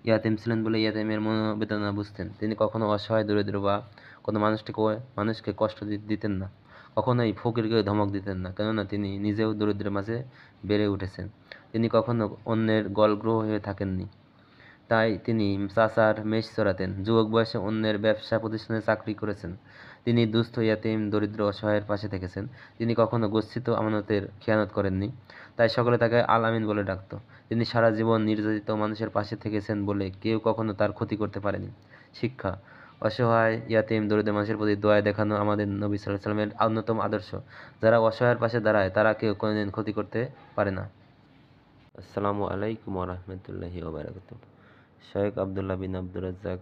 ইয়াতীম ছিলেন বলে ইয়াতীমের মনোবেদনা বুঝতেন। তিনি কখনো অসহায়, দরিদ্র বা কোনো মানুষকে কষ্ট দিতেন না। কখনোই ফকিরকে ধমক দিতেন না, কেননা তিনি নিজেও দরিদ্রের মাঝে বেড়ে উঠেছেন। তিনি কখনো অন্যের গলগ্রহ হয়ে থাকেননি। তাই তিনি চাচার মেষ চড়াতেন। যুবক বয়সে অন্যের ব্যবসা প্রতিষ্ঠানে চাকরি করেছেন। তিনি দুস্থ, ইয়াতীম, দরিদ্র, অসহায়ের পাশে থেকেছেন। তিনি কখনো গচ্ছিত আমানতের খেয়ানত করেননি। তাই সকলে তাকে আল আমিন বলে ডাকত। তিনি সারা জীবন নির্যাতিত মানুষের পাশে থেকেছেন বলে কেউ কখনো তার ক্ষতি করতে পারেনি। শিক্ষা: অসহায়, ইয়াতীম, দরিদ্র মানুষের প্রতি দয়া দেখানো আমাদের নবী সাল্লাল্লাহু আলাইহি ওয়াসাল্লামের অন্যতম আদর্শ। যারা অসহায়ের পাশে দাঁড়ায় তারা কেউ কোনোদিন ক্ষতি করতে পারে না। আসসালামু আলাইকুম ওয়া রাহমাতুল্লাহি ওয়া বারাকাতুহু। শায়খ আব্দুল্লাহ বিন আব্দুর রাজ্জাক